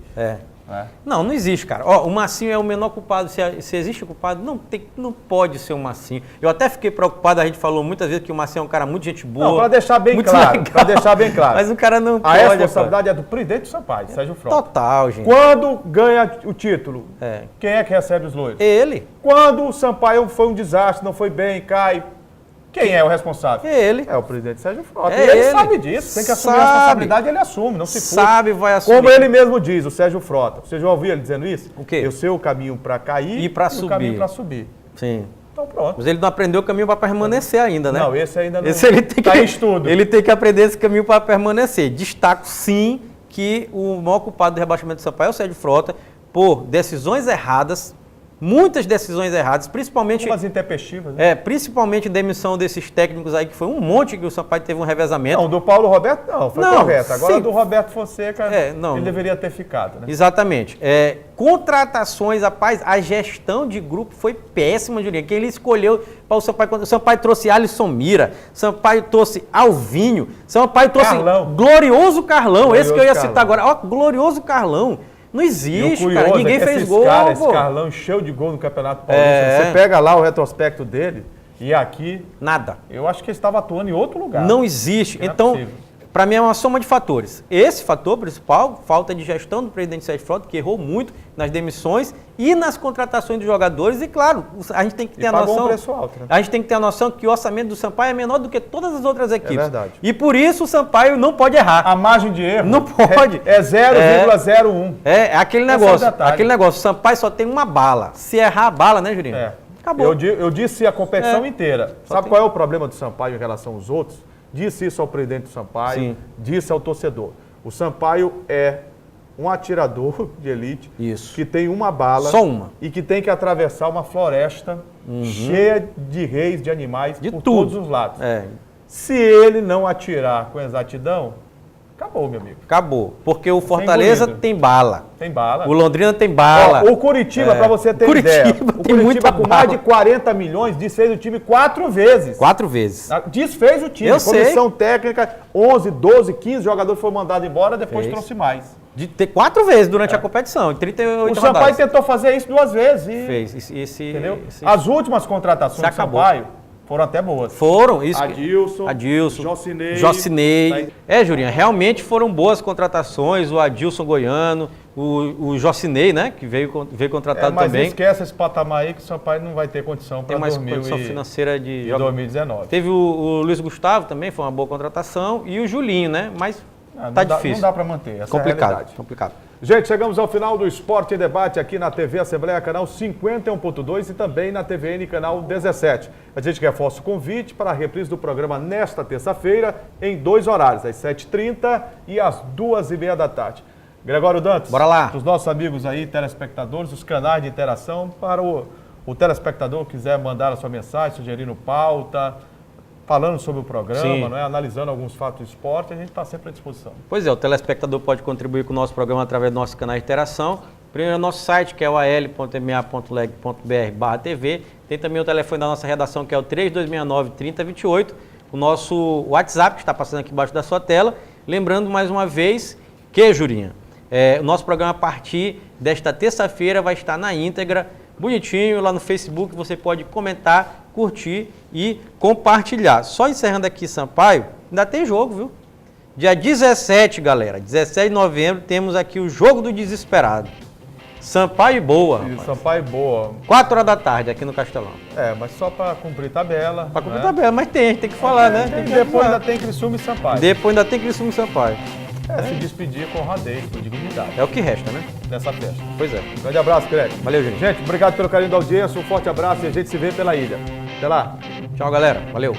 Não existe, cara. O Marcinho é o menor culpado. Se existe culpado, não pode ser o Marcinho. Eu até fiquei preocupado, a gente falou muitas vezes que o Marcinho é um cara muito gente boa. Não, para deixar bem claro. Para deixar bem claro. Mas o cara não pode. A responsabilidade é do presidente do Sampaio, Sérgio Frota. Total, gente. Quando ganha o título, quem é que recebe os loiros? Ele. Quando o Sampaio foi um desastre, não foi bem, cai, quem é o responsável? Ele. É o presidente Sérgio Frota. É E ele ele. sabe disso, tem que assumir a responsabilidade, ele assume, não se puxa. Sabe, vai assumir. Como ele mesmo diz, o Sérgio Frota. Você já ouviu ele dizendo isso? O quê? Eu sei o caminho para cair E pra o subir. caminho para subir. Sim. Então pronto. Mas ele não aprendeu o caminho para permanecer ainda, né? Não, esse ainda não Esse ele tem tá que, em estudo. Ele tem que aprender esse caminho para permanecer. Destaco, sim, que o maior culpado do rebaixamento do Sampaio é o Sérgio Frota por decisões erradas Muitas decisões erradas, principalmente... Algumas intempestivas, né? Principalmente demissão desses técnicos aí, que foi um monte que o Sampaio teve um revezamento. Não, do Paulo Roberto não, foi correto. Agora sim. do Roberto Fonseca, não. ele deveria ter ficado, né? Exatamente. Contratações, rapaz, a gestão de grupo foi péssima, Julinho. Quem ele escolheu para o Sampaio trouxe Alisson Mira, Sampaio trouxe Alvinho, Sampaio trouxe Glorioso Carlão, esse que eu ia citar agora. Ó, Glorioso Carlão. Não existe, cara. Ninguém fez gol. Esse Carlão encheu de gol no Campeonato Paulista. Você pega lá o retrospecto dele e aqui... Nada. Eu acho que ele estava atuando em outro lugar. Não existe. Então, para mim é uma soma de fatores. Esse fator principal, falta de gestão do presidente Sérgio Frota, que errou muito nas demissões e nas contratações dos jogadores. E claro, a gente tem que ter a noção. Um preço alto, né? A gente tem que ter a noção que o orçamento do Sampaio é menor do que todas as outras equipes. É verdade. E por isso o Sampaio não pode errar. A margem de erro não pode. É 0,01. É aquele negócio. Aquele negócio. O Sampaio só tem uma bala. Se errar a bala, né, Jurinho? Acabou. Eu disse a competição inteira. Sabe qual é o problema do Sampaio em relação aos outros? Disse isso ao presidente do Sampaio, disse ao torcedor. O Sampaio é um atirador de elite que tem uma bala só uma. E que tem que atravessar uma floresta cheia de reis, de animais por todos os lados. Se ele não atirar com exatidão, acabou, meu amigo. Acabou. Porque o Fortaleza tem bala. Tem bala. O Londrina tem bala. O Curitiba, para você ter ideia, o Curitiba com mais de 40 milhões desfez o time 4 vezes. 4 vezes. Desfez o time. Comissão técnica, 11, 12, 15 jogadores foram mandados embora, depois trouxe mais. De ter 4 vezes durante a competição, em 38 O Sampaio tentou fazer isso 2 vezes. E fez. Entendeu? As últimas contratações do Sampaio foram até boas. Foram. Adilson, Jocinei. Jurinha, realmente foram boas contratações. O Adilson Goiano, o Jocinei, né, que veio contratado mas também. Mas esquece esse patamar aí que o Sampaio não vai ter condição para 2019. Tem mais condição financeira de 2019. Teve o Luiz Gustavo também, foi uma boa contratação. E o Julinho, né, mas tá difícil. Não dá para manter, essa complicado. Gente, chegamos ao final do Esporte em Debate aqui na TV Assembleia, canal 51.2 e também na TVN, canal 17. A gente reforça o convite para a reprise do programa nesta terça-feira, em 2 horários, às 7h30 e às 2h30 da tarde. Gregório Dantas, bora lá. Os nossos amigos aí, telespectadores, os canais de interação, para o telespectador que quiser mandar a sua mensagem, sugerindo pauta, falando sobre o programa, não é? Analisando alguns fatos do esporte, a gente está sempre à disposição. Pois é, o telespectador pode contribuir com o nosso programa através do nosso canal de interação. Primeiro, nosso site, que é o al.ma.leg.br/tv. Tem também o telefone da nossa redação, que é o 3269-3028. O nosso WhatsApp, que está passando aqui embaixo da sua tela. Lembrando, mais uma vez, que, Jurinha, o nosso programa, a partir desta terça-feira, vai estar na íntegra, bonitinho, lá no Facebook. Você pode comentar, curtir e compartilhar. Só encerrando aqui, Sampaio, ainda tem jogo, viu? Dia 17, galera, 17 de novembro, temos aqui o Jogo do Desesperado. Sampaio e Boa. Sampaio e Boa. 4 horas da tarde aqui no Castelão. Mas só para cumprir tabela. Para cumprir tabela, mas tem que falar, né? Depois ainda tem Criciúma e Sampaio. Depois ainda tem Criciúma e Sampaio. Se despedir com honradez, com dignidade. É o que resta, né? Nessa festa. Pois é. Grande abraço, Greg. Valeu, gente. Gente, obrigado pelo carinho da audiência, um forte abraço e a gente se vê pela ilha. Até lá. Tchau, galera. Valeu.